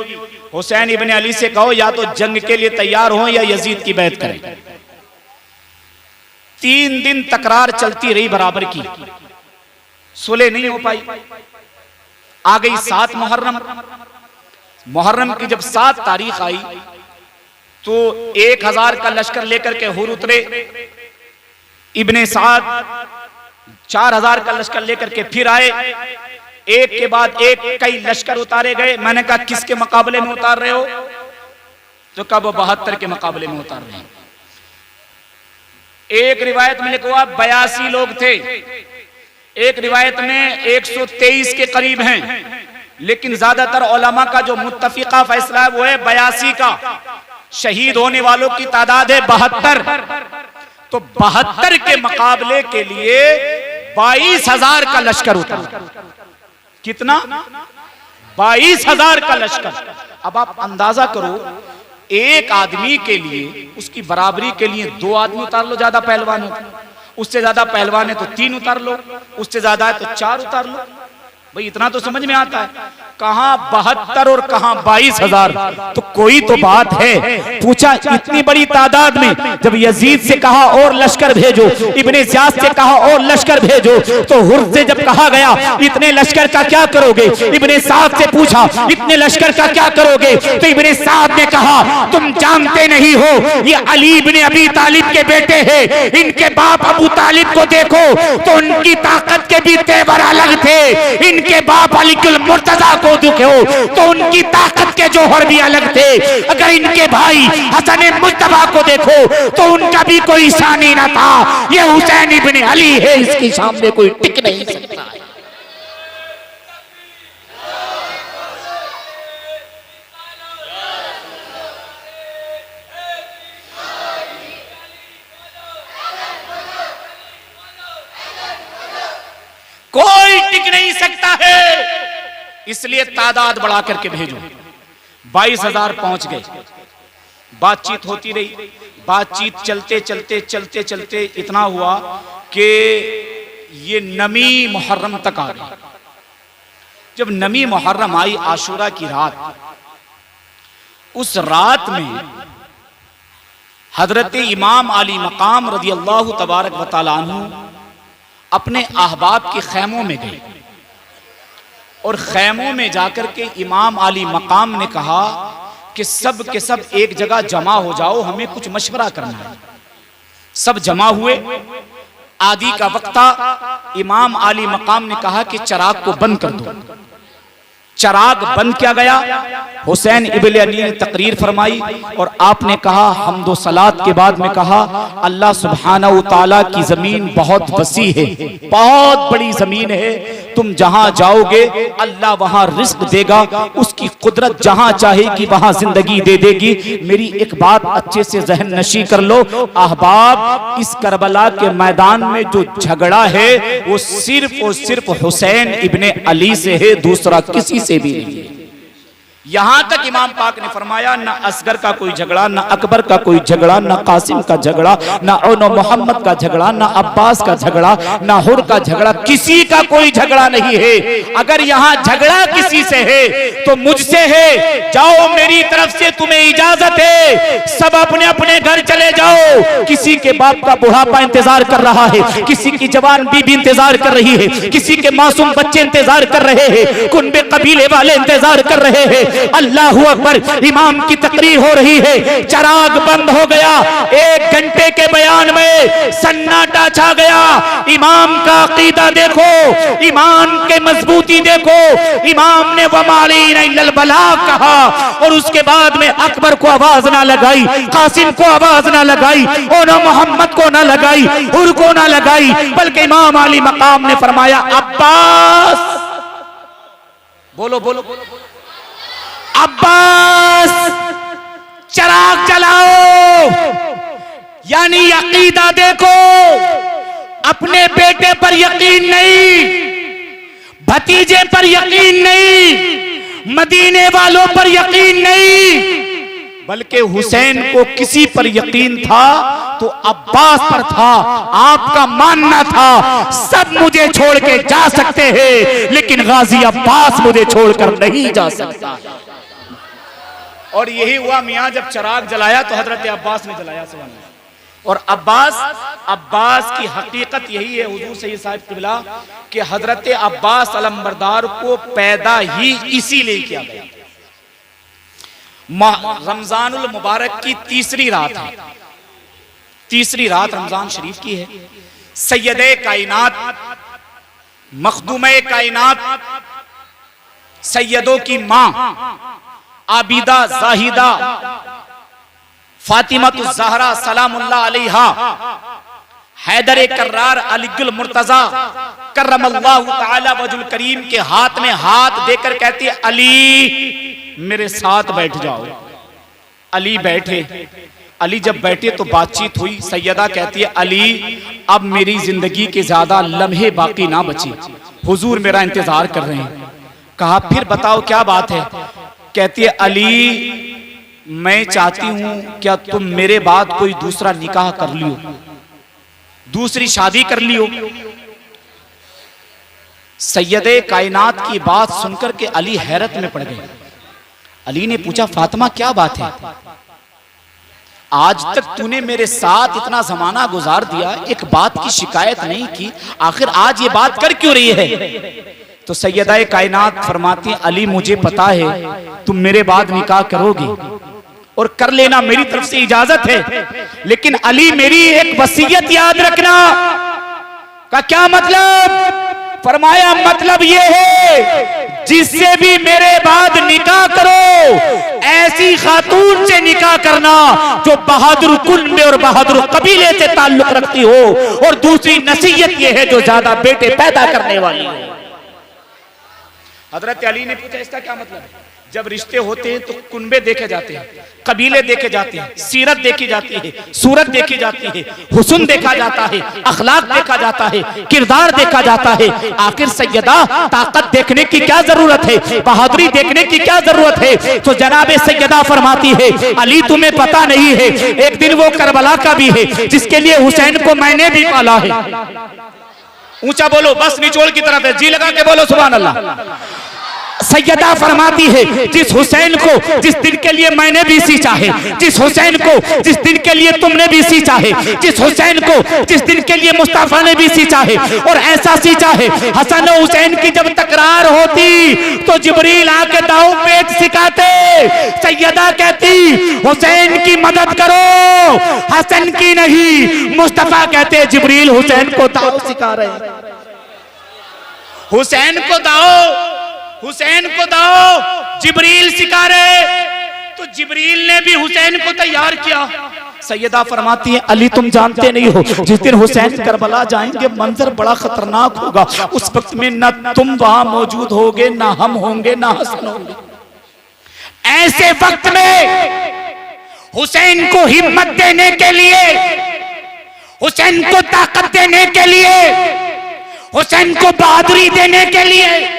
हुसैन इब्ने अली से कहो या तो जंग के लिए तैयार हो या यजीद की बैत करें। 3 दिन तकरार चलती रही बराबर की, सुलह नहीं हो पाई। आ गई 7 मुहर्रम। मुहर्रम की जब 7 तारीख आई तो 1000 का लश्कर लेकर के हुर उतरे। इब्ने साद 4000 का लश्कर लेकर के फिर आए। एक के बाद एक कई लश्कर उतारे गए। मैंने कहा किसके मुकाबले में उतार रहे हो? तो कब 72 के मुकाबले में उतार रहे हैं। एक रिवायत में लिखा हुआ 82 लोग थे, एक रिवायत में 123 के करीब हैं, लेकिन ज्यादातर उलमा का जो मुत्तफिका फैसला है वो है 82 का। शहीद होने वालों की तादाद है 72। तो 72 के मुकाबले के लिए 22,000 का लश्कर उतरा। कितना? 22,000 का लश्कर। अब आप अंदाजा करो, एक आदमी के लिए, उसकी बराबरी के लिए 2 आदमी उतार लो, ज्यादा पहलवान हो, उससे ज्यादा पहलवान है तो 3 उतार लो, उससे ज्यादा है तो 4 उतार लो। भाई इतना तो समझ में आता है, कहां 72 और कहां 22,000। तो कोई तो बात है। पूछा इतनी बड़ी तादाद में, जब यजीद से कहा और लश्कर भेजो, इब्ने ज़ियाद से कहा और लश्कर भेजो, तो हुर से जब कहा गया इतने लश्कर का क्या करोगे, इब्ने साद से पूछा इतने लश्कर का क्या करोगे, तो इब्ने साद ने कहा तुम जानते नहीं हो, ये अली इब्ने अबी तालिब के बेटे हैं, इनके बाप अबू तालिब को देखो तो उनकी ताकत के भी तेवर अलग थे, इनके बाप अलीकुल मुर्तजा को देखो तो उनकी ताकत के जौहर भी अलग थे, अगर इनके भाई हसन मुज्तबा को देखो तो उनका भी कोई शान ही ना था। ये हुसैन इब्ने अली है, इसके सामने कोई टिक नहीं सकता है। कोई टिक नहीं सकता है, इसलिए तादाद बढ़ा करके भेजो। 22,000 पहुंच गए। बातचीत होती रही, बातचीत चलते चलते चलते चलते इतना हुआ कि ये नमी मुहर्रम तक आ गई। जब नमी मुहर्रम आई, आशूरा की रात, उस रात में हजरत इमाम अली मकाम रज़ी अल्लाह तबारक व तआला अन्हु अपने अहबाब के खैमों में गए और खैमों में जाकर के इमाम अली मकाम ने कहा कि सब के सब एक जगह जमा हो जाओ, हमें कुछ मशवरा करना है। सब जमा हुए। आदि का वक्त था। इमाम अली मकाम ने कहा कि चिराग को बंद कर दो। चराग बंद किया गया। हुसैन इब्ने अली ने तकरीर फरमाई और आपने कहा, हम्दो सलात के बाद में कहा, अल्लाह सुब्हानहू तआला की जमीन बहुत वसी है, बहुत बड़ी जमीन है, तुम जहां जाओगे अल्लाह वहां रिस्क देगा, उसकी कुदरत जहां चाहेगी वहां जिंदगी दे देगी। मेरी एक बात अच्छे से जहन नशी कर लो अहबाब, इस करबला के मैदान में जो झगड़ा है वो सिर्फ और सिर्फ हुसैन इब्ने अली से है, दूसरा किसी से भी नहीं है। यहां तक इमाम पाक ने फरमाया, ना असगर का कोई झगड़ा, ना अकबर का कोई झगड़ा, ना कासिम का झगड़ा, ना मोहम्मद का झगड़ा, ना अब्बास का झगड़ा, ना हुर का झगड़ा, किसी का कोई झगड़ा नहीं है। अगर यहां झगड़ा किसी से है तो मुझसे है। जाओ, मेरी तरफ से तुम्हें इजाजत है, सब अपने अपने घर चले जाओ। किसी के बाप का बुढ़ापा इंतजार कर रहा है, किसी की जवान बीबी इंतजार कर रही है, किसी के मासूम बच्चे इंतजार कर रहे हैं, कुनबे कबीले वाले इंतजार कर रहे हैं। अल्लाहू अकबर, इमाम की तकरीर हो रही है, चराग बंद हो गया। 1 घंटे के बयान में सन्नाटा छा गया। इमाम का अकीदा देखो, ईमान के मजबूती देखो। इमाम ने वमालीना इल्लल बलाग कहा और उसके बाद में अकबर को आवाज ना लगाई, कासिम को आवाज ना लगाई, और ना मोहम्मद को ना लगाई, हुर को ना लगाई, बल्कि इमाम अली मकाम ने फरमाया, अब्बास, बोलो बोलो बोलो, अब्बास चराग जलाओ। यानी अकीदा देखो, अपने बेटे पर यकीन नहीं, भतीजे पर यकीन नहीं, मदीने वालों पर यकीन नहीं, बल्कि हुसैन को किसी पर यकीन था तो अब्बास पर था। आपका मानना था सब मुझे छोड़ के जा सकते हैं, लेकिन गाजी अब्बास मुझे छोड़कर नहीं जा सकता। और यही हुआ मियां, जब चराग जलाया तो हजरत अब्बास ने जलाया। और अब्बास की हकीकत यही है हुजूर सैयद साहिब किबला कि हजरत अब्बास अलंबरदार को पैदा ही इसीलिए किया गया। रमजानुल मुबारक की तीसरी रात है, तीसरी रात रमजान शरीफ की है। सैयदे कायनात, मखदूमे कायनात, सैयदों की मां आबिदा जाहिदा फातिमतुज ज़हरा सलामुल्लाह अलैहा, हैदर कर्रार अलीगुल मुर्तजा करमल्लाहु तआला वजुल करीम के हाथ में हाथ देकर कहती है, अली मेरे साथ बैठ जाओ। अली बैठे। अली जब बैठे तो बातचीत हुई। सैयदा कहती है, अली अब मेरी जिंदगी के ज्यादा लम्हे बाकी ना बचे, हुजूर मेरा इंतजार कर रहे हैं। कहा फिर बताओ क्या बात है। कहती है, अली मैं चाहती हूं क्या तुम मेरे बाद कोई दूसरा निकाह कर लियो, दूसरी शादी कर लियो। सैयदे कायनात की बात सुनकर के अली हैरत में पड़ गए। अली ने पूछा, फातिमा क्या बात है, आज तक तूने मेरे साथ इतना जमाना गुजार दिया, एक बात की शिकायत नहीं की, आखिर आज ये बात कर क्यों रही है। तो सैयदा कायनात फरमाती हैं, अली मुझे पता है तुम मेरे बाद निकाह करोगी और कर लेना, मेरी तरफ से इजाजत है, लेकिन अली मेरी एक वसीयत याद रखना। का क्या मतलब। फरमाया मतलब ये है जिससे भी मेरे बाद निकाह करो ऐसी खातून से निकाह करना जो बहादुर कुल में और बहादुर कबीले से ताल्लुक रखती हो, और दूसरी नसीहत ये है जो ज्यादा बेटे पैदा करने वाली हो। हजरत अली ने पूछा इसका क्या मतलब है। जब रिश्ते होते हैं तो कुनबे देखे जाते हैं, कबीले देखे जाते हैं, सीरत देखी जाती है, सूरत देखी जाती है, हुस्न देखा जाता है, अखलाक देखा जाता है, किरदार देखा जाता है। आखिर सैयदा ताकत देखने की क्या जरूरत है, बहादुरी देखने की क्या जरूरत है। तो जनाबे सैयदा फरमाती है, अली तुम्हें पता नहीं है, एक दिन वो करबला का भी है जिसके लिए हुसैन को मैंने भी पाला है। ऊंचा बोलो, बस निचोड़ की तरफ है, जी लगा के बोलो सुभान अल्लाह। सैयदा फरमाती है, जिस हुसैन को जिस दिन के लिए मैंने भी सींचा है, जिस हुसैन को जिस दिन के लिए तुमने भी सींचा है, जिस हुसैन को जिस दिन के लिए मुस्तफा ने भी सींचा है, और ऐसा सींचा है हसन और हुसैन की जब तकरार होती तो जिब्रील आके दाव पेच सिखाते। सैयदा कहती हुसैन की मदद करो, हसन की नहीं। मुस्तफा कहते जिब्रील हुसैन को दाव सिखा रहे, हुसैन को दाव हुसैन को दो, जिब्रील सिखा रहे। तो जिब्रील ने भी हुसैन को तैयार किया। सैयदा फरमाती है अली तुम जानते नहीं हो, जिस दिन हुसैन करबला जाएंगे मंजर बड़ा खतरनाक होगा। उस वक्त में ना तुम वहां मौजूद होगे, ना हम होंगे, ना हसन होंगे। ऐसे वक्त में हुसैन को हिम्मत देने के लिए, हुसैन को ताकत देने के लिए, हुसैन को बहादुरी देने के लिए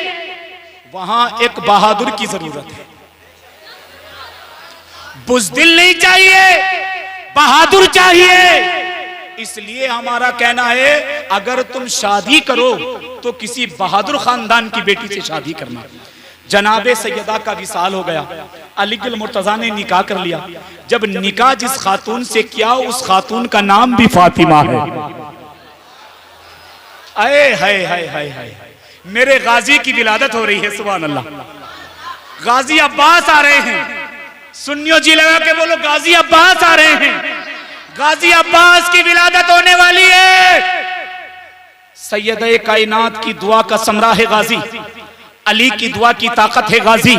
वहां एक बहादुर की जरूरत है। बुज़दिल नहीं चाहिए, बहादुर चाहिए। इसलिए हमारा कहना है अगर तुम शादी करो तो किसी बहादुर खानदान की बेटी से शादी करना। जनाबे सैयदा का विसाल हो गया, अलीगुल मुर्तजा ने निकाह कर लिया। जब निकाह जिस खातून से किया उस खातून का नाम भी फातिमा है। आए हाय हाय हाय हाय, मेरे गाजी की विलादत हो रही है, सुभान अल्लाह। गाजी अब्बास आ रहे हैं, सुन्नियों जी लगा के बोलो गाजी अब्बास आ रहे हैं। गाजी अब्बास की विलादत होने वाली है। सैयद-ए कायनात की दुआ का समरा है गाजी, अली की दुआ की ताकत है गाजी,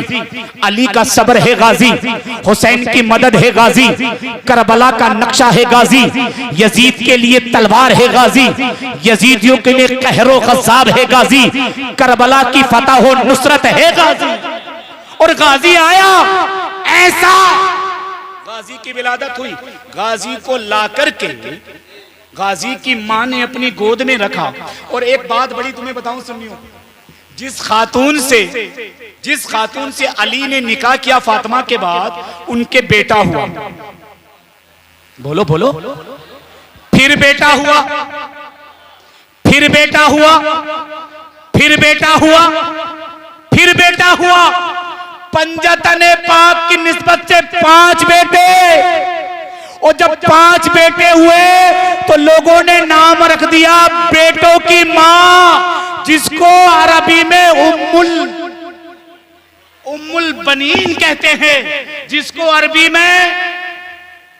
अली का सब्र है गाजी, हुसैन की मदद है गाजी, करबला का नक्शा है गाजी, यजीद के लिए तलवार है गाजी, यजीदियों के लिए कहरो गज़ाब है गाजी, करबला की फतह और नुसरत है गाजी। और गाजी आया, ऐसा गाजी की विलादत हुई। गाजी को ला करके गाजी की मां ने अपनी गोद में रखा। और एक बात बड़ी तुम्हें बताऊं सुनियो, जिस खातून से अली ने निकाह किया फातिमा के बाद उनके बेटा हुआ। बोलो बोलो, फिर बेटा हुआ, फिर बेटा हुआ, फिर बेटा हुआ, फिर बेटा हुआ। पंजतने पाक की निस्बत से 5 बेटे। और जब 5 बेटे हुए तो लोगों ने नाम रख दिया बेटों की मां, जिसको अरबी में उम्मुल बनीन कहते हैं, जिसको अरबी में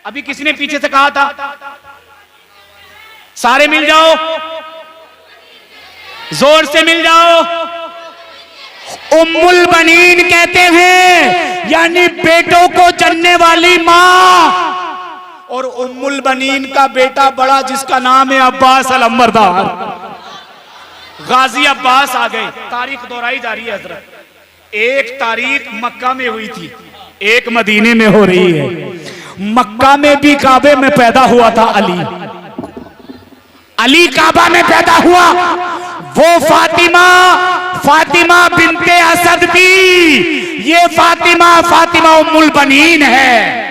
अभी किसी ने पीछे से कहा था, सारे मिल जाओ, जोर से मिल जाओ। उम्मुल बनीन कहते हैं, यानी बेटों को जन्ने वाली मां। और उम्मुल बनीन का बेटा बड़ा जिसका नाम है अब्बास अल अंबरदार, गाजी अब्बास आ गए। तारीख दोहराई जा रही है हजरत। एक तारीख मक्का में हुई थी, एक मदीने में हो रही है। मक्का में भी काबे में पैदा हुआ था अली, अली काबा में पैदा हुआ। वो फातिमा बिनते असद थी, ये फातिमा उम्मुल बनीन है।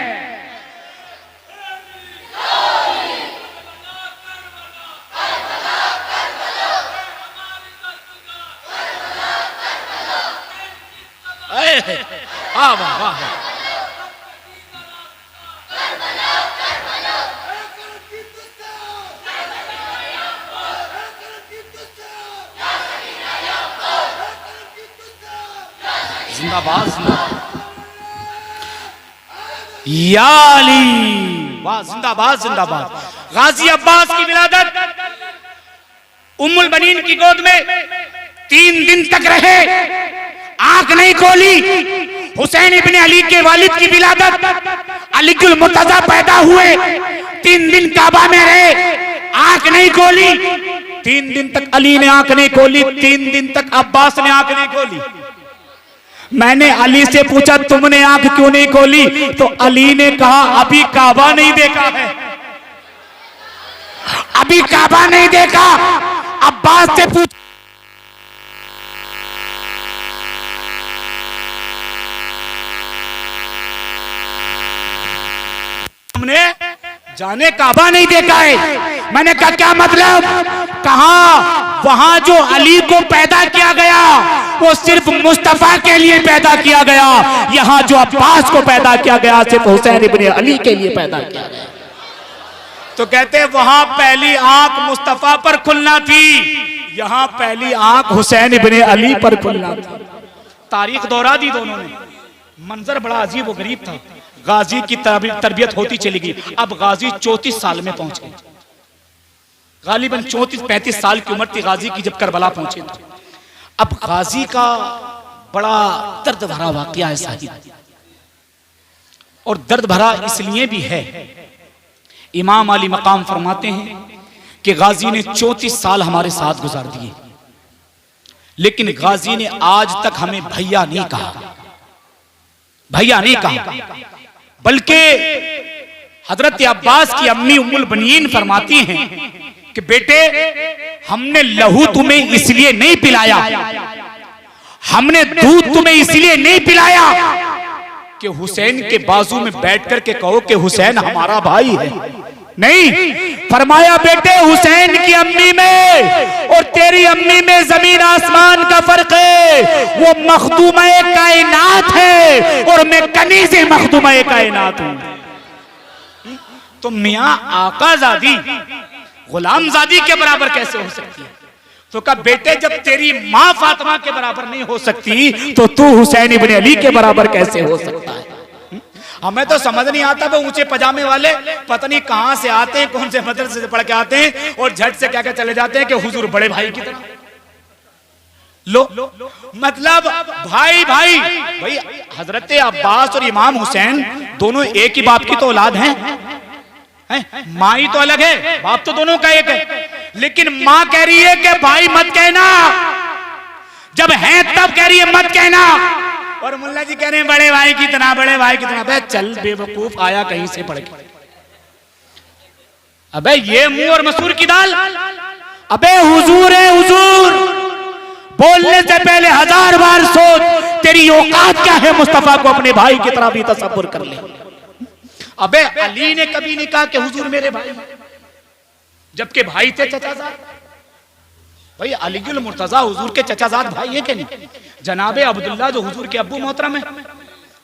वाह वाह वाह, जिंदाबाद या अली, वाह जिंदाबाद जिंदाबाद। गाजी अब्बास की विलादत उम्मुल बनीन की गोद में 3 दिन तक रहे, आंख नहीं खोली। हुसैन इब्ने अली के वालिद की विलादत, अलीगुल मुर्तजा पैदा हुए, 3 दिन काबा में रहे, आंख नहीं खोली। 3 दिन तक अली ने आंख नहीं खोली, 3 दिन तक अब्बास ने आंख नहीं खोली। मैंने अली से पूछा तुमने आंख क्यों नहीं खोली? तो अली ने कहा अभी काबा नहीं देखा है, अभी काबा नहीं देखा। अब्बास से पूछ, हमने जाने काबा नहीं देखा है। मैंने कहा क्या मतलब? कहा वहां जो अली को पैदा किया गया वो सिर्फ मुस्तफा के लिए पैदा किया गया, यहां जो अब्बास को पैदा किया गया सिर्फ हुसैन इब्ने अली के लिए पैदा किया गया। तो कहते वहां पहली आंख मुस्तफा पर खुलना थी, यहां पहली आंख हुसैन इब्ने अली पर खुलना थी। तारीख दोहरा दी दोनों ने। मंजर बड़ा अजीब व गरीब था। गाजी की तरबियत होती चली गई। अब गाजी 34 साल में पहुंच गए, गालिबन 34-35 साल की उम्र थी गाजी की जब करबला पहुंचे। अब गाजी का बड़ा दर्द भरा वाकया है साहिब, और दर्द भरा इसलिए भी है। इमाम अली मकाम फरमाते हैं कि गाजी ने 34 साल हमारे साथ गुजार दिए, लेकिन गाजी ने आज तक हमें भैया नहीं कहा, भैया नहीं कहा, बल्कि हजरत अब्बास की अम्मी उम्मुल बनीन फरमाती हैं कि बेटे हमने लहू तुम्हें इसलिए नहीं पिलाया, हमने दूध तुम्हें इसलिए नहीं पिलाया कि हुसैन के बाजू में बैठ कर के कहो कि हुसैन हमारा भाई है, नहीं, फरमाया बेटे हुसैन की अम्मी में और तेरी अम्मी में जमीन आसमान का फर्क है, वो मखदूमा कायनात है और मैं कनीज़े मखदूमा कायनात हूं। तो मियां आकाजादी गुलामजादी के बराबर कैसे हो सकती है? तो कहा बेटे जब तेरी मां फातिमा के बराबर नहीं हो सकती तो तू हुसैन इब्ने अली के बराबर कैसे हो सकता है? हमें तो समझ नहीं आता वो ऊंचे पजामे वाले पता नहीं कहां से आते हैं, कौन से मदरसे से पढ़ के आते हैं और झट से क्या क्या चले जाते हैं कि हुजूर बड़े भाई की तरह। लो मतलब भाई भाई भाई हजरत अब्बास और इमाम हुसैन दोनों एक ही बाप की तो औलाद हैं, माँ ही तो अलग है, बाप तो दोनों का एक है, लेकिन माँ कह रही है कि भाई मत कहना, जब है तब कह रही है मत कहना, और मुल्ला जी कह रहे हैं बड़े भाई की तरह, बड़े भाई की तरह। अबे चल बेवकूफ, आया कहीं से पढ़ के, अबे ये मुंह और मसूर की दाल, अबे हुजूर है हुजूर, बोलने से पहले 1000 बार सोच तेरी औकात क्या है, मुस्तफा को अपने भाई की तरह भी तसव्वुर कर ले। अबे अली ने कभी नहीं कहा कि हुजूर मेरे भाई, जबकि भाई थे चचाजाद। भाई अलीगुल मुर्तजा हुजूर के चचाजाद भाई है कि नहीं? जनाबे अब्दुल्ला जो हुजूर के अब्बू मोहतरम है,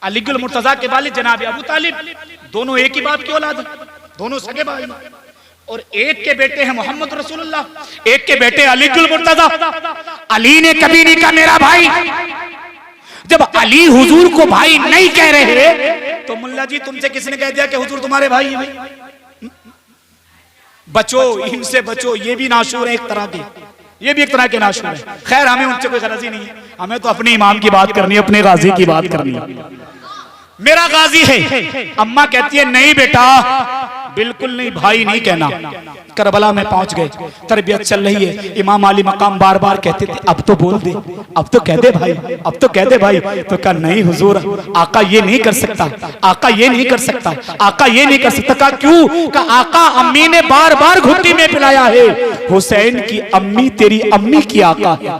अलीगुल मुर्तजा के वालिद जनाबे अबू तालिब, दोनों एक ही बाप की औलाद, दोनों सगे भाई, और एक के बेटे हैं मोहम्मद रसूलुल्लाह, एक के बेटे अलीगुल मुर्तजा। अली ने कभी नहीं कहा मेरा भाई। जब अली हुजूर को भाई नहीं कह रहे तो मुल्ला जी तुमसे किसने कह दिया कि हुजूर तुम्हारे भाई हैं? भाई बचो, इनसे बचो, ये भी नाशूर है एक तरह के, ये भी एक तरह के नाशूर है। खैर हमें उनसे कोई गरज ही नहीं है, हमें तो अपने इमाम की बात करनी है, अपने गाजी की बात करनी है। मेरा गाजी है। अम्मा कहती है नहीं बेटा बिल्कुल नहीं, भाई नहीं कहना। करबला में पहुंच गए, तरबियत चल रही है, इमाम अली मकाम बार बार कहते थे अब तो बोल दे, अब तो कह दे भाई, अब तो कह दे भाई। तो कहा नहीं हुजूर, आका ये नहीं कर सकता, आका ये नहीं कर सकता, आका ये नहीं कर सकता। कहा क्यों? कहा आका अम्मी ने बार बार घुट्टी में पिलाया है, हुसैन की अम्मी तेरी अम्मी की आका है,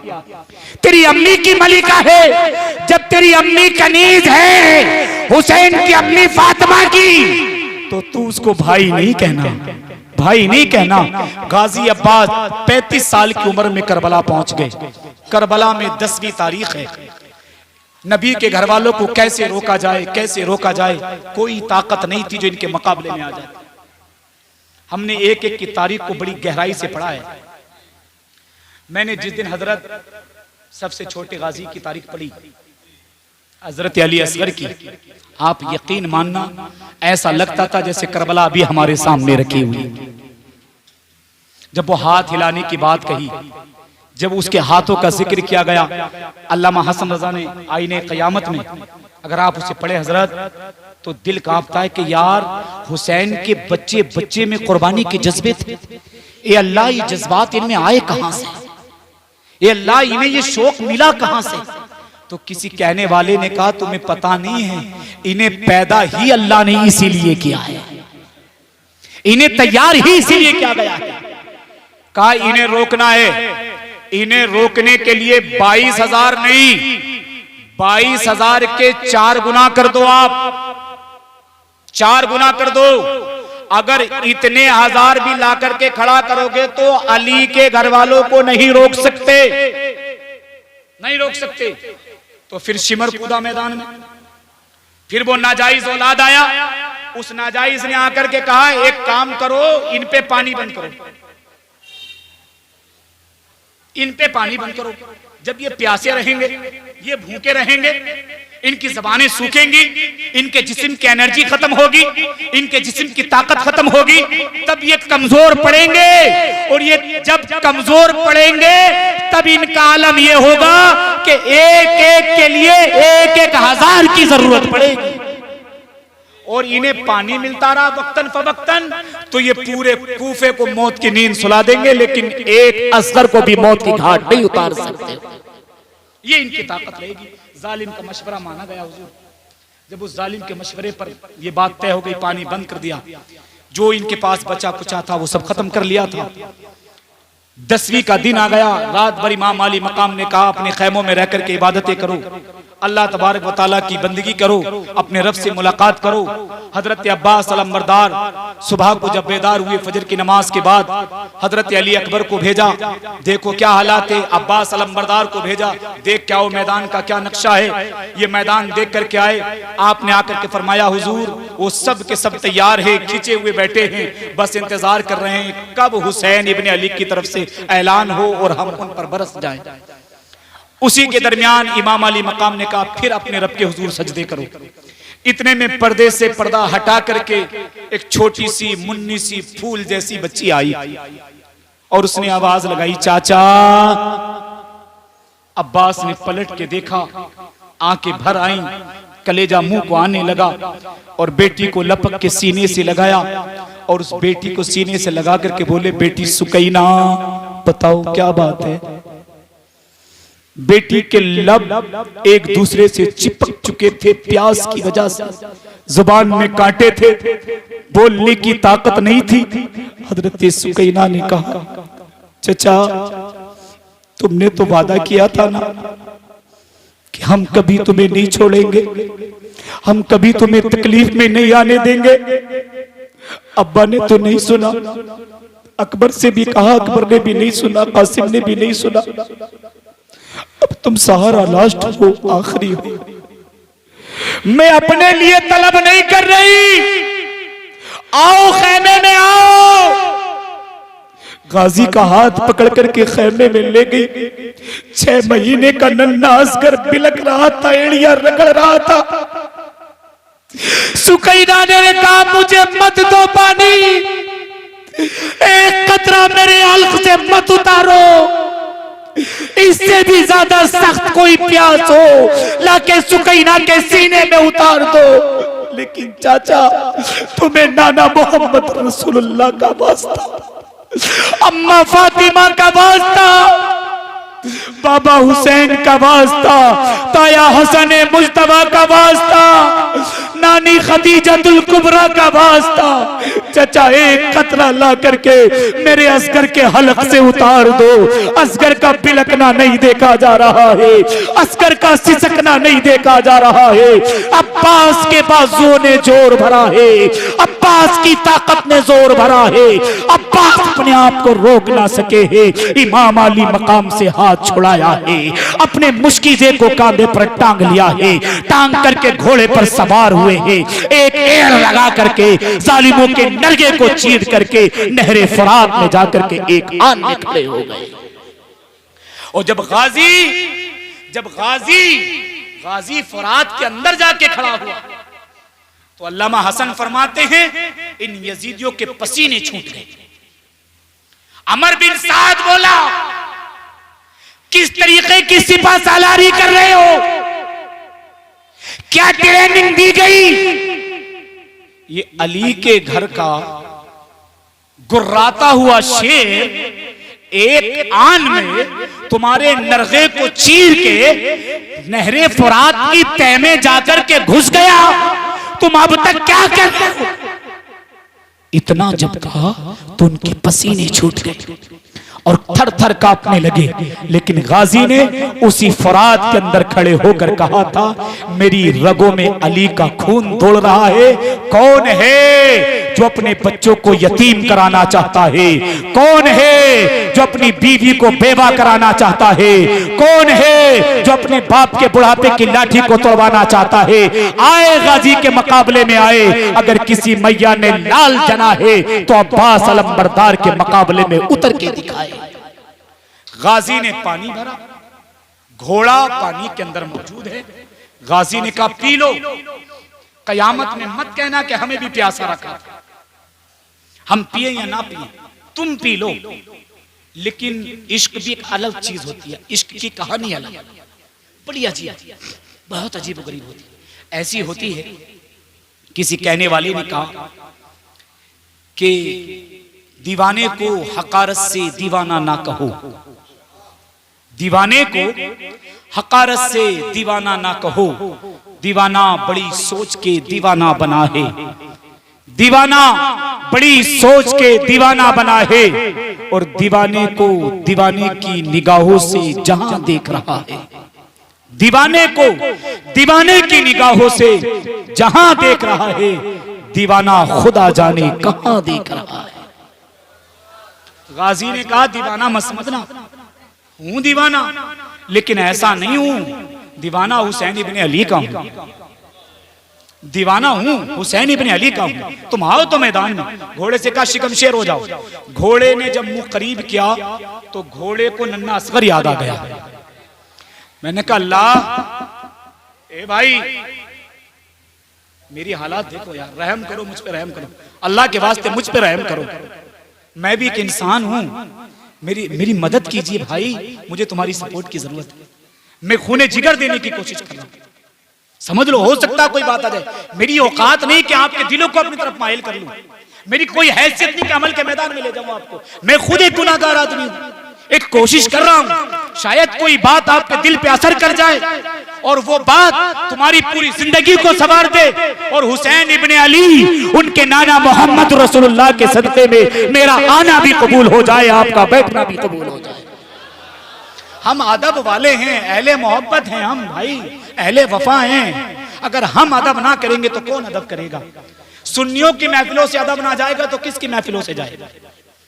तेरी अम्मी की मलिका है। जब तेरी अम्मी कनीज है हुसैन की अम्मी फातिमा की, तो तू उसको भाई नहीं कहना, भाई नहीं कहना। गाजी अब्बास 35 साल की उम्र में करबला पहुंच गए। करबला में 10वीं तारीख है। नबी के घर वालों को कैसे रोका जाए, कैसे रोका जाए, कोई ताकत नहीं थी जो इनके मुकाबले में आ जाए। हमने एक एक की तारीख को बड़ी गहराई से पढ़ा है। मैंने जिस दिन हजरत सबसे छोटे गाजी की तारीख पढ़ी, हजरत अली असगर की, आप यकीन मानना ऐसा लगता था जैसे करबला अभी हमारे सामने रखी हुई। जब वो हाथ हिलाने की बात कही, जब उसके हाथों का जिक्र किया गया, अल्लामा हसन रजा ने आईने क़यामत में, अगर आप उसे पढ़े हजरत तो दिल कांपता है कि यार हुसैन के बच्चे बच्चे में कुर्बानी के जज्बे थे। ये अल्लाह ये जज्बात इनमें आए कहां से? ये अल्लाह इन्हें ये शौक मिला कहां से? तो किसी कहने वाले ने कहा तुम्हें पता नहीं है, इन्हें पैदा ही अल्लाह ने इसीलिए किया है, इन्हें तैयार ही इसीलिए किया गया है। कहा इन्हें रोकना है, इन्हें रोकने के लिए 22,000 नहीं 22,000 के 4 गुना कर दो, आप 4 गुना कर दो। अगर इतने 1000 भी ला करके खड़ा करोगे तो अली के घर वालों को नहीं रोक सकते, नहीं रोक सकते। तो फिर शिमर कूदा मैदान में, फिर वो नाजायज औलाद आया, उस नाजायज ने आकर के कहा एक काम करो, इन पे पानी बंद करो, इन पे पानी बंद करो। जब ये प्यासे रहेंगे, ये भूखे रहेंगे, इनकी जबानें सूखेंगी, इनके जिस्म की एनर्जी खत्म होगी, इनके जिस्म की ताकत खत्म होगी, तब ये कमजोर पड़ेंगे। और ये जब कमजोर पड़ेंगे तब इनका आलम ये होगा कि एक एक के लिए 1-1,000 की जरूरत पड़ेगी। और इन्हें पानी मिलता रहा वक्तन फवक्तन तो ये पूरे कूफे को मौत की नींद सुला देंगे, लेकिन एक असगर को भी मौत की घाट नहीं उतार सकते। ये इनकी ताकत रहेगी। जालिम का मशवरा माना गया हुजूर। जब उस जालिम के मशवरे पर यह बात तय हो गई, पानी बंद कर दिया, जो इनके पास बचा कुचा था वो सब खत्म कर लिया था। 10वीं का दिन आ गया, रात भर इमाम अली मकाम ने कहा अपने खैमों में रहकर के इबादतें करो, अल्लाह तबारक व तआला की बंदगी करो, अपने रब से मुलाकात करो। हजरत अब्बास अलमबरदार सुबह को जब बेदार हुए फजर की नमाज के बाद हजरत अली अकबर को भेजा, देखो क्या हालात है। अब्बास अलमबरदार को भेजा, देख क्या वो मैदान का क्या नक्शा है। ये मैदान देख करके आए, आपने आकर के फरमाया हुजूर वो सब के सब तैयार है, खींचे हुए बैठे हैं, बस इंतजार कर रहे हैं कब हुसैन इब्ने अली की तरफ से ऐलान हो और हम उन पर बरस जाएं। उसी के दरमियान इमाम अली मकाम ने कहा फिर अपने रब के हुजूर सजदे करो। इतने में पर्दे से पर्दा हटा करके एक छोटी सी मुन्नी सी फूल जैसी बच्ची आई और उसने आवाज लगाई, चाचा। अब्बास ने पलट के देखा, आंखें भर आईं, कलेजा मुंह को आने लगा और बेटी को लपक के सीने से लगाया और उस बेटी को सीने से लगा करके बोले, बेटी सुकैना बताओ क्या बात है। बेटी के लब एक दूसरे से चिपक चुके थे, प्यास की वजह से जुबान में कांटे थे, बोलने की ताकत नहीं थी। हजरत सुकैना ने कहा, चचा तुमने तो वादा किया था ना कि हम कभी तुम्हें नहीं छोड़ेंगे, हम कभी तुम्हें तकलीफ में नहीं आने देंगे। अब्बा ने तो नहीं सुना, अकबर से भी कहा, अकबर ने भी नहीं सुना, कासिम ने भी नहीं सुना। अब तुम सहारा लास्ट हो, आखिरी हो। मैं अपने लिए तलब नहीं कर रही, आओ खैमे में आओ। गाजी का हाथ पकड़ करके खैमे में ले गई। 6 महीने का नन्हा असगर बिलक रहा था, एड़िया रगड़ रहा था। सुकैना ने कहा, मुझे मत दो पानी, एक कतरा मेरे हल्क से मत उतारो, इससे भी ज्यादा सख्त कोई प्यास हो लाके सुकैना के सीने में उतार दो। लेकिन चाचा तुम्हें नाना मोहम्मद रसूलुल्लाह का वास्ता, अम्मा फातिमा का वास्ता, बाबा हुसैन का वास्ता, ताया हसन मुज्तबा का वास्ता, नानी खदीजतुल कुबरा का वास्ता, चचा एक खतरा ला करके मेरे असगर के हलक से उतार दो। असगर का बिलकना नहीं देखा जा रहा है, असगर का सिसकना नहीं देखा जा रहा है। अब्बास के बाजुओं ने जोर भरा है, अब्बास की ताकत ने जोर भरा है, अब्बास अपने आप को रोक ना सके है। इमाम अली मकाम से हाथ छुड़ाया है, अपने मुश्किजे को कांधे पर टांग लिया है, टांग करके घोड़े पर सवार हुए हैं, एक एड़ लगा करके जालिमों के नरगे को चीर करके नहरे फरात में जाकर के एक आन में खड़े हो गए। और जब गाजी फरात के अंदर जाके खड़ा हुआ तो अल्लामा हसन फरमाते हैं, इन यजीदियों के पसीने छूट गए। अमर बिन साद बोला, किस तरीके की सिपा सालारी कर रहे हो, क्या ट्रेनिंग दी गई। ये अली के घर का गुर्राता हुआ शेर एक आन में तुम्हारे नरगे को चीर के नहरे फुरात की तह में जाकर के घुस गया, तुम अब तक क्या कर रहे हो। इतना जब कहा तो उनके पसीने छूट गए और थर थर कांपने लगे। लेकिन गाजी ने उसी फरात के अंदर खड़े होकर कहा था, मेरी रगों में अली का खून दौड़ रहा है। कौन है जो अपने बच्चों को यतीम कराना चाहता है, कौन है जो अपनी बीवी को बेवा कराना चाहता है, कौन है जो अपने बाप के बुढ़ापे की लाठी को तोड़वाना चाहता है। आए गाजी के मुकाबले में आए, अगर किसी मैया ने लाल जना है तो अब्बास अलमबरदार के मुकाबले में उतर के दिखाए। गाजी ने पानी भरा, घोड़ा पानी के अंदर मौजूद है, गाजी ने कहा पी लो, कयामत में मत कहना कि हमें भी प्यासा रखा, हम पिए या ना पिए, तुम पी लो। लेकिन इश्क भी एक अलग चीज होती है, इश्क की कहानी अलग, बड़ी अजीब, बहुत अजीब गरीब होती है। ऐसी होती है, किसी कहने वाले ने कहा कि दीवाने को हकारत से दीवाना ना कहो, दीवाने को हकारत से दीवाना ना कहो, दीवाना बड़ी सोच के दीवाना बना है, दीवाना बड़ी सोच के दीवाना बना है, और दीवाने को दीवाने की निगाहों से जहां देख रहा है, दीवाने को दीवाने की निगाहों से जहां देख रहा है, दीवाना खुदा जाने कहां देख रहा है। गाजी ने कहा दीवाना मत समझना, हूं दीवाना, लेकिन ऐसा नहीं हूं, दीवाना हुसैन इब्ने अली का हूं, दीवाना हूं हुसैन इब्ने अली का हूं। तुम आओ तो मैदान में, घोड़े से कहा शिकम शेर हो जाओ। घोड़े ने जब मुंह करीब किया तो घोड़े को नन्ना असगर याद आ गया। मैंने कहा अल्लाह, ए भाई मेरी हालात देखो यार, रहम करो मुझ पे, रहम करो, अल्लाह के वास्ते मुझ पे रहम करो, मैं भी एक इंसान हूं, मेरी मदद कीजिए भाई, मुझे तुम्हारी सपोर्ट की जरूरत है, मैं खूने जिगर देने की कोशिश कर रहा हूं, समझ लो हो सकता है कोई बात आ जाए, मेरी औकात नहीं कि आपके दिलों को अपनी तरफ माइल कर लूं, मेरी कोई हैसियत नहीं कि अमल के मैदान में ले जाऊं आपको, मैं खुद एक गुनाहगार आदमी हूं, एक कोशिश कर रहा हूं, शायद कोई बात आपके दिल पे असर कर जाए और वो बात तुम्हारी पूरी जिंदगी को संवार दे, और हुसैन इब्ने अली उनके नाना मोहम्मद रसूलुल्लाह के सदक़े में मेरा आना भी कबूल हो जाए, आपका बैठना भी कबूल हो जाए। हम अदब वाले हैं, अहले मोहब्बत हैं हम भाई, अहले वफा हैं, अगर हम अदब ना करेंगे तो कौन अदब करेगा? सुन्नियों की महफिलों से अदब ना जाएगा तो किसकी महफिलों से जाएगा?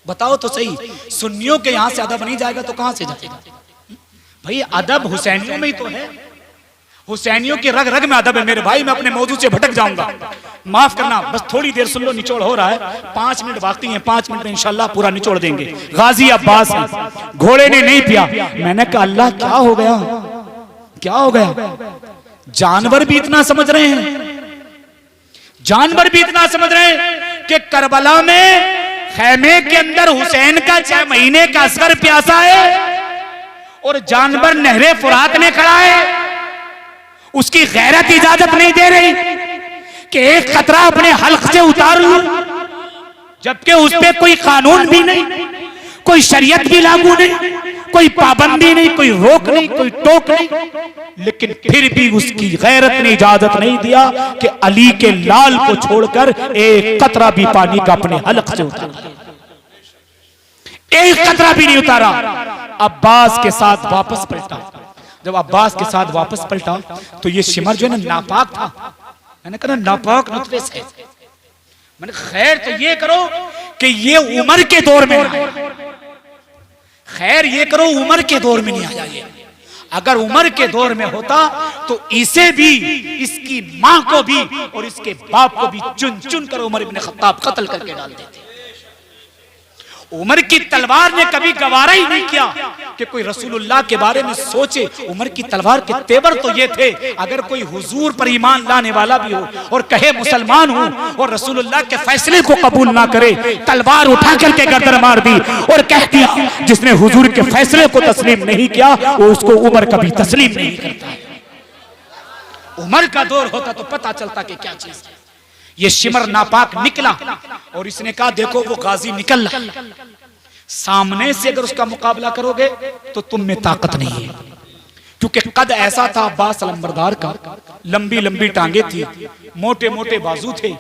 बताओ तो सही, सुन्नियों के यहां से अदब नहीं जाएगा तो कहां से जाएगा? भाई अदब हुसैनियों में ही तो है, हुसैनियों की रग रग में अदब है मेरे भाई। मैं अपने मौजू से भटक जाऊंगा, माफ करना, बस थोड़ी देर सुन लो, निचोड़ हो रहा है, 5 मिनट बाकी हैं, 5 मिनट में इंशाल्लाह पूरा निचोड़ देंगे। गाजी अब्बास घोड़े ने नहीं पिया। मैंने कहा अल्लाह क्या हो गया, क्या हो गया? जानवर भी इतना समझ रहे हैं, जानवर भी इतना समझ रहे हैं कि करबला में खैमे के अंदर हुसैन का 6 महीने का असगर प्यासा है और जानवर नहरे फुरात में खड़ा है, उसकी गैरत इजाजत नहीं दे रही कि एक खतरा अपने हल्क से उतार लूं, जबकि उस पे कोई कानून भी नहीं, कोई शरीयत भी लागू नहीं, कोई पाबंदी नहीं, कोई रोक नहीं, कोई टोक नहीं, लेकिन फिर भी उसकी गैरत ने इजाजत नहीं दिया कि अली के लाल को छोड़कर एक कतरा भी पानी का अपने हल्क से उतारा, एक कतरा भी नहीं उतारा। अब्बास के साथ वापस पलटा। जब अब्बास के साथ वापस पलटा तो ये शिमर जो है ना नापाक था। मैंने कहा नापाक नुतफे से, मैंने खैर तो ये करो कि ये उमर के दौर में ना आए, खैर ये करो उमर के दौर में नहीं आ जाए, अगर उमर के दौर में होता तो इसे भी, इसकी मां को भी और इसके बाप को भी चुन चुन कर उमर इब्ने खत्ताब कत्ल करके डाल देते। उमर की तलवार ने कभी गवारा ही नहीं किया कि कोई रसूलुल्लाह के बारे में सोचे। उमर की तलवार के तेवर तो ये थे, अगर कोई हुजूर पर ईमान लाने वाला भी हो और कहे मुसलमान हूं और रसूलुल्लाह के फैसले को कबूल ना करे, तलवार उठा करके गर्दन मार दी और कह दिया जिसने हुजूर के फैसले को तस्लीम नहीं किया वो उसको उमर कभी तस्लीम नहीं करता। उमर का दौर होता तो पता चलता कि क्या चीज है। ये शिमर नापाक निकला और इसने कहा देखो वो गाजी निकल रहा, सामने से अगर उसका मुकाबला करोगे तो तुम में ताकत नहीं है, क्योंकि कद ऐसा था अब्बास अलंबरदार का, लंबी लंबी टांगे थी, मोटे मोटे बाजू थे,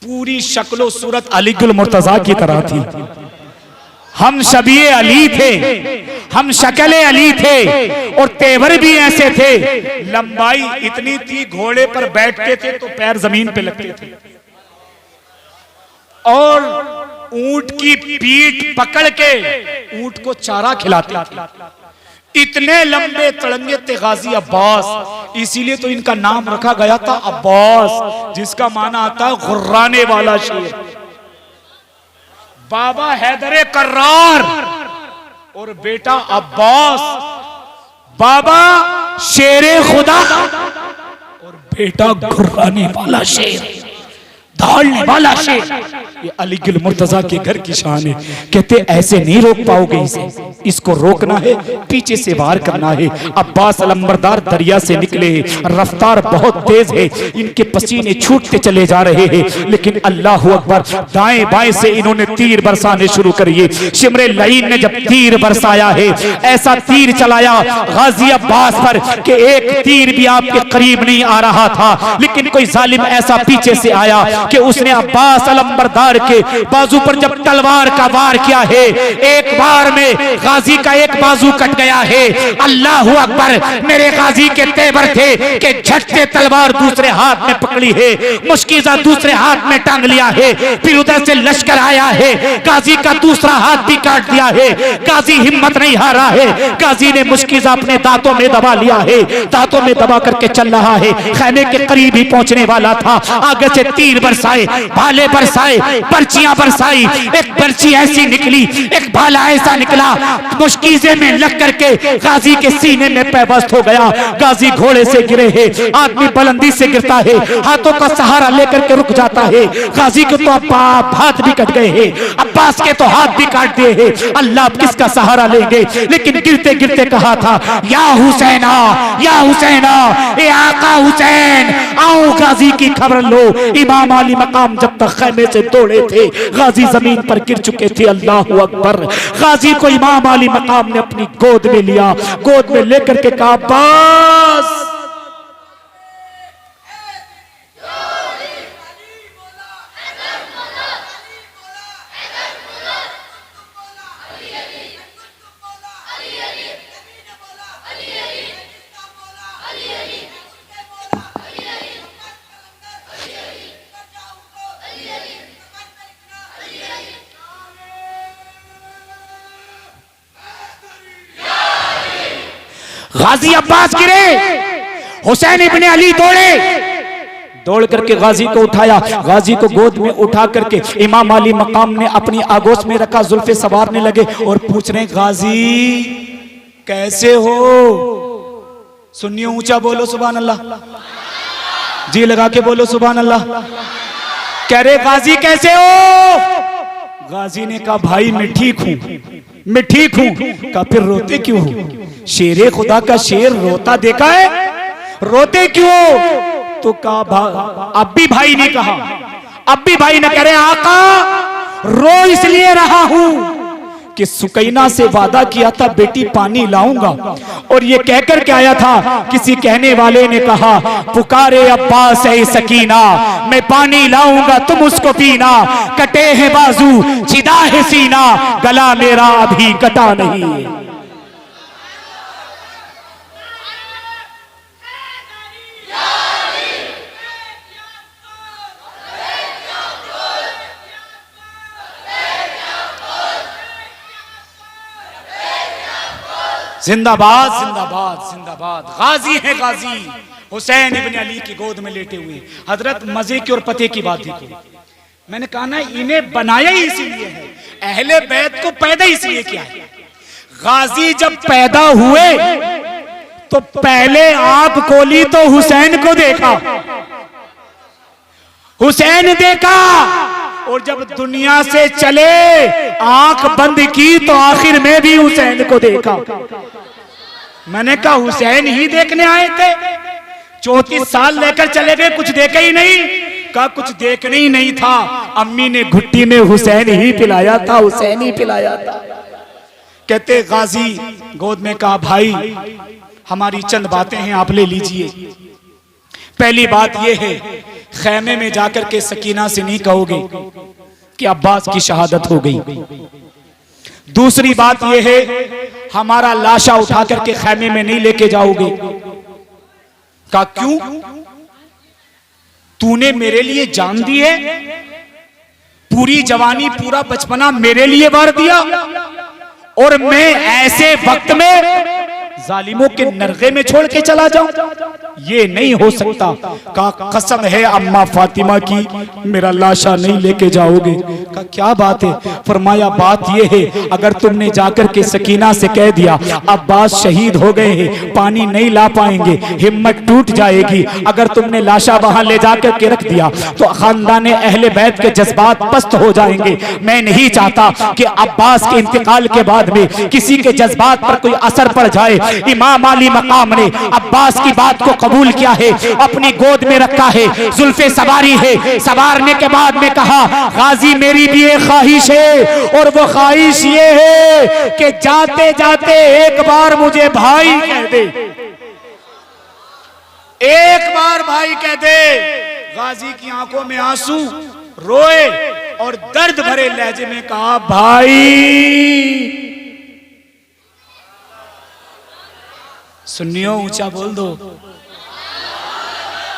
पूरी शक्लो सूरत अलीगुल मुर्तजा की तरह थी। हम शबीए अली थे, हम शक्ले अली थे और तेवर भी ऐसे थे। लंबाई इतनी थी, घोड़े पर बैठते थे तो पैर जमीन पे लगते थे और ऊंट की पीठ पकड़ के ऊंट को चारा खिलाते थे। इतने लंबे तड़ंगे थे गाजी अब्बास, इसीलिए तो इनका नाम रखा गया था अब्बास, जिसका माना आता है गुर्राने वाला शेर। बाबा हैदरे कर्रार और बेटा अब्बास, बाबा शेरे खुदा और बेटा घुर्राने वाला शेर, दौड़ने वाला शेर। ये अली गुल मुर्तजा के घर की शान है। कहते ऐसे नहीं रोक पाओगे इसे, इसको रोकना है, पीछे से वार करना है। अब्बास अलंबरदार दरिया से निकले, रफ्तार बहुत तेज है, इनके पसीने छूटते चले जा रहे हैं, लेकिन अल्लाह अकबर, दाएं बाएं से इन्होंने तीर बरसाने शुरू करिए। शिमरे लईन ने जब तीर बरसाया है, ऐसा तीर चलाया गाजी अब्बास पर कि एक तीर भी आपके करीब नहीं आ रहा था, लेकिन कोई जालिम ऐसा पीछे से आया कि उसने अब्बास अलंबरदार के बाजू पर जब तलवार का वार किया है, एक बार में गाजी का एक बाजू कट गया है। अल्लाह अकबर, मेरे गाजी के तेवर थे कि झटसे तलवार दूसरे हाथ में पकड़ी है, मुश्किजा दूसरे हाथ में टांग लिया है, फिर उधर से लश्कर आया है, गाजी का दूसरा हाथ भी काट दिया है। गाजी हिम्मत नहीं हारा है, गाजी ने मुश्किजा अपने दांतों में दबा लिया है, दांतों में दबा करके चल रहा है, खैमे के करीब ही पहुंचने वाला था। आगे से तीर बरसाए, भाले बरसाए, पर्चियां बरसाई, एक पर्ची ऐसी निकली, एक भाला ऐसा निकला, मुश्किजे में लग करके गाजी के सीने में पैबस्त हो गया। गाजी घोड़े से गिरे हैं, आदमी बुलंदी से गिरता है, हाथों का सहारा लेकर के रुक जाता है। गाजी के तो हाथ भी कट गए हैं, अब्बास के तो हाथ भी काट दिए हैं। अल्लाह किसका सहारा लेंगे, लेकिन गिरते गिरते कहा था, या हुसैना, या हुसैना, ए आका हुसैन, आओ गाजी की खबर लो। इमाम अली मकाम जब तक खैमे से दौड़े थे, गाजी जमीन पर गिर चुके थे। अल्लाह अकबर, गाजी को इमाम अली मकाम ने अपनी गोद में लिया, गोद में लेकर के कहा, अब्बास गाजी अब्बास गिरे, हुसैन इब्ने अली दौड़े, दौड़ करके गाजी को उठाया, गाजी को गोद में उठा करके इमाम अली मकाम ने अपनी आगोश में रखा, जुल्फे सवारने लगे और पूछ रहे, गाजी कैसे हो? सुनिए, ऊंचा बोलो सुभान अल्लाह, जी लगा के बोलो सुभान अल्लाह। कह रहे गाजी कैसे हो? गाजी ने कहा, भाई मैं ठीक हूं, मैं ठीक हूं। कहा, फिर रोते क्यों हो? शेरे खुदा का शेर रोता देखा है, रोते क्यों? तो कहा, अब भी भाई ने कहा, अब भी भाई ने, कह रहे आका रो इसलिए रहा हूं कि सुकैना से वादा किया था बेटी पानी लाऊंगा, और ये कहकर के आया था, किसी कहने वाले ने कहा, पुकारे अब्बास ऐ सकीना, मैं पानी लाऊंगा तुम उसको पीना, कटे हैं बाजू चिदा है सीना, गला मेरा अभी कटा नहीं। जिंदाबाद जिंदाबाद जिंदाबाद। गाजी है गाजी, हुसैन इब्ने अली की गोद में लेटे हुए। हजरत मजे की और पते की बात देखो, मैंने कहा ना, इन्हें बनाया ही इसीलिए है, अहले बैत को पैदा इसलिए किया है। गाजी जब पैदा हुए तो पहले आंख खोली तो हुसैन को देखा, हुसैन देखा, और जब दुनिया से चले आंख बंद की तो आखिर में भी हुसैन को देखा। मैंने कहा हुसैन ही देखने आए थे, 34 साल लेकर चले गए, कुछ देखे ही नहीं। कहा कुछ देखने ही नहीं था, अम्मी ने घुट्टी में हुसैन ही पिलाया था, हुसैन ही पिलाया था। कहते गाजी गोद में कहा, भाई हमारी चंद बातें हैं, आप ले लीजिए। पहली बात यह है, खैमे में जाकर के सकीना से नहीं कहोगे कि अब्बास की शहादत हो गई। दूसरी बात यह है, हमारा लाशा उठा करके खैमे में नहीं लेके जाओगे। कहा क्यों? तूने मेरे लिए जान दी है, पूरी जवानी पूरा बचपना मेरे लिए वार दिया, और मैं ऐसे वक्त में जालिमों के नरगे में छोड़ के चला जाऊं, ये नहीं हो सकता। का कसम है अम्मा फातिमा की, मेरा लाशा नहीं लेके जाओगे। का क्या बात है? फरमाया बात यह है, अगर तुमने जाकर के सकीना से कह दिया अब्बास शहीद हो गए हैं, पानी नहीं ला पाएंगे, हिम्मत टूट जाएगी, अगर तुमने लाशा वहां ले जाकर के रख दिया तो खानदान अहले बैत के जज्बात पस्त हो जाएंगे। मैं नहीं चाहता कि अब्बास के इंतकाल के बाद में किसी के जज्बात पर कोई असर पड़ जाए। इमाम अली मकाम ने अब्बास की बात को कबूल किया है, अपनी गोद में रखा है, जुल्फे सवारी है, सवारने के बाद में कहा गाजी मेरी भी एक ख्वाहिश है, और वो ख्वाहिश ये है कि जाते जाते एक बार मुझे भाई कह दे, एक बार भाई कह दे। गाजी की आंखों में आंसू, रोए और दर्द भरे लहजे में कहा भाई। सुन्नियों ऊंचा बोल दो,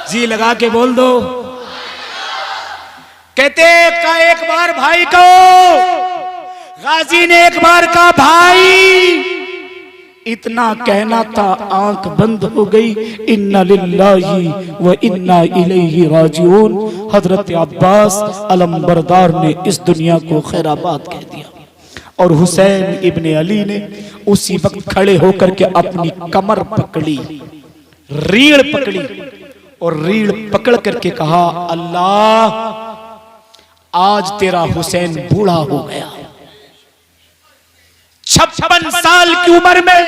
जी लगा के बोल दो। कहते का एक बार भाई कहो, गाजी ने एक बार कहा भाई। इतना कहना था, आंख बंद हो गई। इन्ना लिल्लाही व इन्ना इलैहि राजिऊन। हजरत अब्बास अलमबरदार ने इस दुनिया को खैराबाद कह दिया, और हुसैन इब्ने अली ने उसी वक्त खड़े होकर के अपनी कमर पकड़ी, रीढ़ पकड़ी, और रीढ़ पकड़ करके कहा अल्लाह आज तेरा हुसैन बूढ़ा हो गया। 56 साल की उम्र में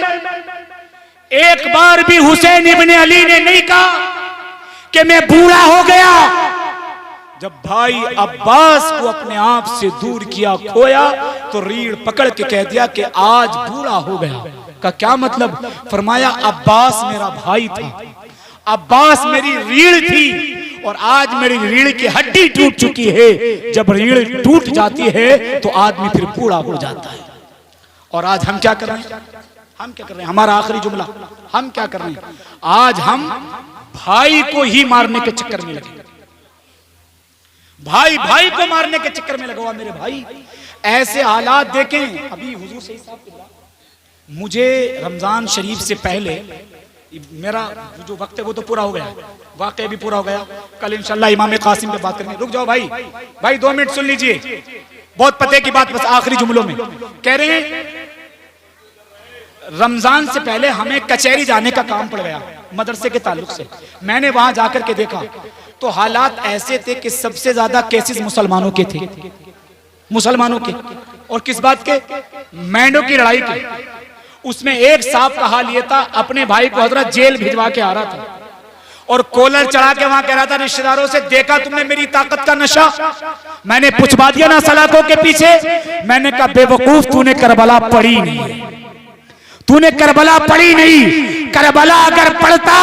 एक बार भी हुसैन इब्ने अली ने नहीं कहा कि मैं बूढ़ा हो गया। जब भाई अब्बास को अपने आप से दूर किया, खोया, तो रीढ़ पकड़ के कह दिया कि आज बूढ़ा हो गया। का क्या मतलब? फरमाया अब्बास मेरा भाई था, अब्बास मेरी रीढ़ थी, और आज मेरी रीढ़ की हड्डी टूट चुकी है। जब रीढ़ टूट जाती है तो आदमी फिर बूढ़ा हो जाता है। और आज हम क्या कर रहे हैं? हम क्या कर रहे हैं? हमारा आखिरी जुमला, हम क्या कर रहे हैं? आज हम भाई को ही मारने के चक्कर में लगे, भाई भाई को मारने के चक्कर में लगा हुआ। मेरे भाई ऐसे हालात देखें। अभी हुजूर सही साहब, मुझे रमजान शरीफ से पहले मेरा जो वक्त है वो तो पूरा हो गया, वाकई भी पूरा हो गया। कल इंशाल्लाह इमाम कासिम पे बात करेंगे। रुक जाओ भाई, भाई 2 मिनट सुन लीजिए, बहुत पते की बात, बस आखिरी जुमलों में कह रहे हैं। रमजान से पहले हमें कचहरी जाने का काम पड़ गया मदरसे के ताल्लुक से। मैंने वहां जाकर के देखा तो हालात ऐसे थे कि सबसे ज्यादा केसेस मुसलमानों के थे, मुसलमानों के। और किस बात के? मैंडों की लड़ाई के। उसमें एक साहब का हाल ये था, अपने भाई को हजरत जेल भिजवा के आ रहा था, और कॉलर चढ़ा के वहां कह रहा था रिश्तेदारों से, देखा तुमने मेरी ताकत का नशा? मैंने पुछवा दिया ना सलाखों के पीछे। मैंने कहा बेवकूफ, तूने करबला पढ़ी नहीं, तूने करबला पढ़ी नहीं। करबला अगर पढ़ता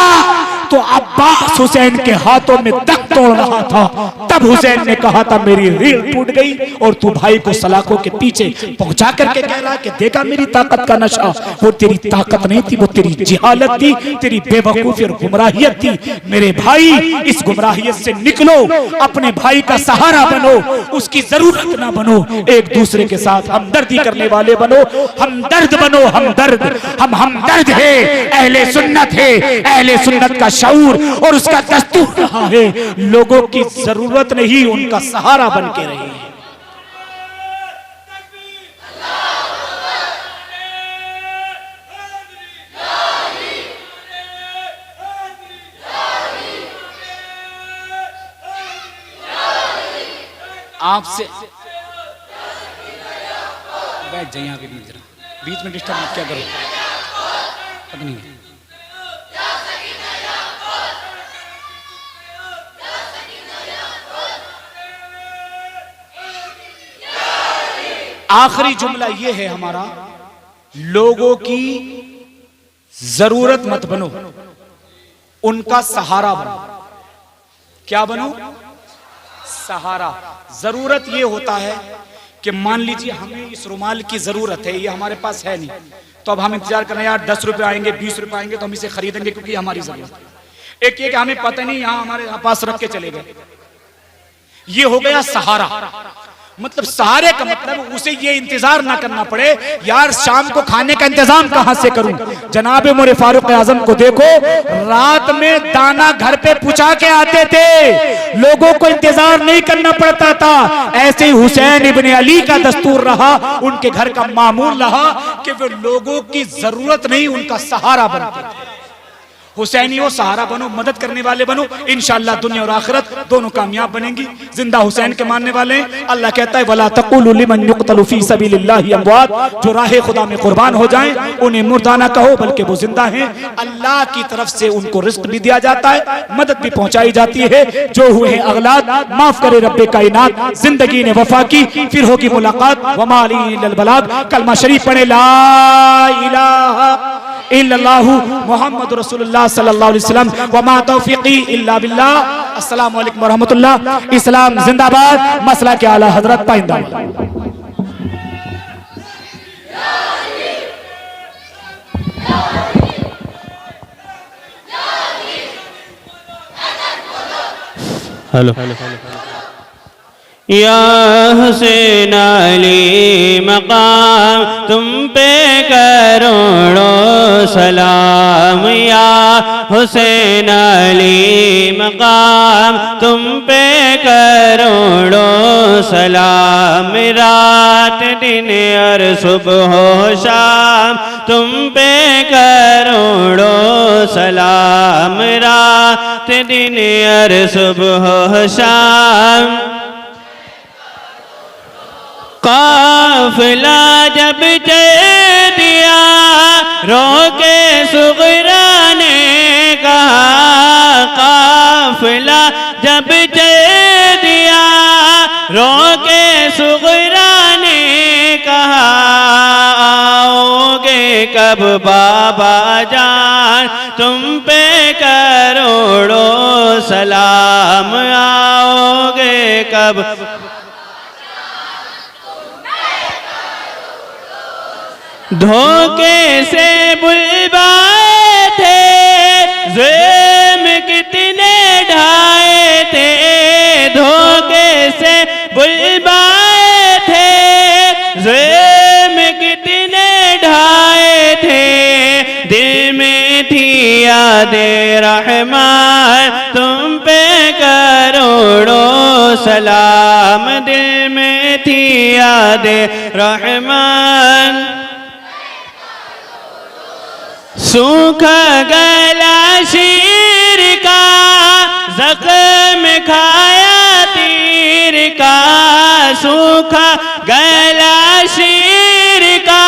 तो अब्बास हुसैन के हाथों में तक तोड़ रहा था। तब हुसैन ने कहा था मेरी रीढ़ टूट गई, और तू भाई को सलाखों के पीछे पहुंचा करके कह रहा कि देखा मेरी ताकत का नशा। वो तेरी ताकत नहीं थी, वो तेरी जिहालत थी, तेरी बेवकूफी और गुमराहियत थी। मेरे भाई इस गुमराहियत से निकलो, अपने भाई का सहारा बनो, उसकी जरूरत ना बनो, एक दूसरे के साथ हमदर्दी करने वाले बनो। हमदर्द बनो, हमदर्द। हम हमदर्द है, अहले सुन्नत है, अहले सुन्नत का शऊर और उसका दस्तूर रहा है। लोगों की जरूरत नहीं, उनका सहारा बन के रहे। आपसे बैठ जाइए यहाँ के बीच में डिस्टर्ब मत क्या करो। अग्नि आखिरी जुमला यह है हमारा, लोगों की जरूरत मत बनो, उनका सहारा बनो। क्या बनो? सहारा। जरूरत यह होता है कि मान लीजिए हमें इस रुमाल की जरूरत है, ये हमारे पास है नहीं, तो अब हम इंतजार कर रहे हैं यार 10 रुपए आएंगे, 20 रुपए आएंगे तो हम इसे खरीदेंगे क्योंकि हमारी जरूरत है। एक ये कि हमें पता नहीं, यहां हमारे पास रख के चले गए, ये हो गया सहारा। मतलब सहारे का मतलब उसे ये इंतजार ना करना पड़े यार शाम को खाने का इंतजाम कहां से करूं। जनाब उमर फारूक आजम को देखो, रात में दाना घर पे पुचा के आते थे, लोगों को इंतजार नहीं करना पड़ता था। ऐसे ही हुसैन इब्ने अली का दस्तूर रहा, उनके घर का मामूल रहा कि वे लोगों की जरूरत नहीं उनका सहारा बनते थे। हुसैनियों सहारा बनो, मदद करने वाले बनो, इंशाअल्लाह दुनिया और आखिरत दोनों कामयाब बनेंगी। जिंदा हुसैन के मानने वाले हैं। अल्लाह कहता है वला तक़ूलू लिमन युक़तलु फ़ी सबीलिल्लाहि अमवात, जो राह खुदा में कुर्बान हो जाएं उन्हें मुर्दा ना कहो बल्कि वो जिंदा हैं। अल्लाह की तरफ से उनको रिज़्क़ भी दिया जाता है, मदद भी पहुंचाई जाती है। जो हुए हैं अगलात माफ करे रब्बे कायनात, जिंदगी ने वफा की फिर होगी मुलाकात। वमा अलैना इल्लल बलाग। कलमा शरीफ पढ़े ला इलाहा इल्लल्लाहु मुहम्मद रसूलुल्लाह सल्लल्लाहु अलैहि वसल्लम वमा तौफीकी इल्ला बिल्लाह। अस्सलामु अलैकुम व रहमतुल्लाह। इस्लाम जिंदाबाद, मसला के आला हजरत पाइंदा। हेलो या हुसैन अली मकाम तुम पे करोड़ों सलाम, या हुसैन अली मकाम तुम पे करोड़ों सलाम। रात दिन और सुबह शाम तुम पे करोड़ों सलाम, रात दिन और सुबह शाम। काफिला जब चल दिया रोके सुगरा ने कहा, काफिला जब चल दिया रोके सुगरा ने कहा, आओगे कब बाबा जान तुम पे करोड़ों सलाम, आओगे कब। धोखे से बुलवाए थे ज़ेम कितने ढाए थे, धोखे से बुलवाए थे ज़ेम कितने ढाए थे। दिल में थी याद रहमान तुम पे करोड़ों सलाम, दिल में थी याद रहमान। सूखा गला शीर का जख्म खाया तीर का, सूखा गला शीर का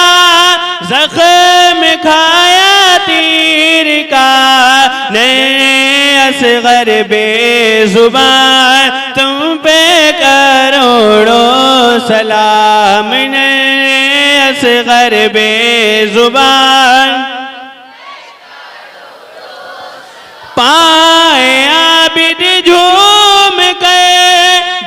जख्म खाया तीर का। नैने असगर बेजुबान तुम पे करोड़ों सलाम, नैने असगर बेजुबान। पाए आबिद झूम गए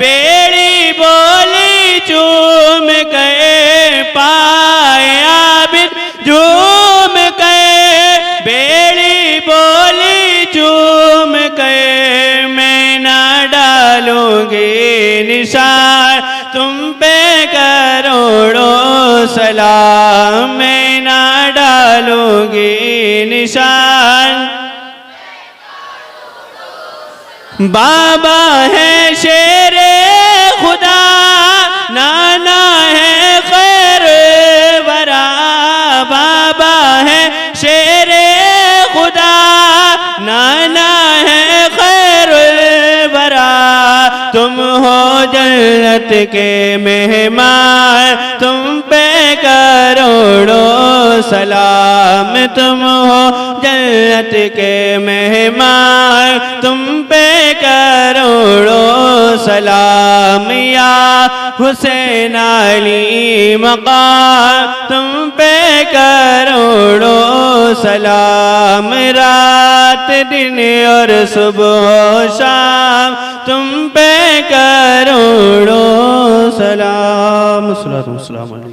बेड़ी बोली चूम गए, पाए आबिद झूम गए बेड़ी बोली चूम गए। मैं ना डालूंगी निशान तुम पे करोड़ों सलाम, मैं ना डालूंगी निशान। बाबा है शेरे खुदा, नाना है खैर वरा, बाबा है शेरे खुदा, नाना है खैर वरा। तुम हो जन्नत के मेहमान तुम पे करोड़ों सलाम, तुम हो जन्नत के मेहमान तुम पे करोड़ों सलाम। या हुसैन अली मकाम तुम पे करोड़ों सलाम, रात दिन और सुबह शाम तुम पे करोड़ों सलाम। अस्सलाम वालेकुम।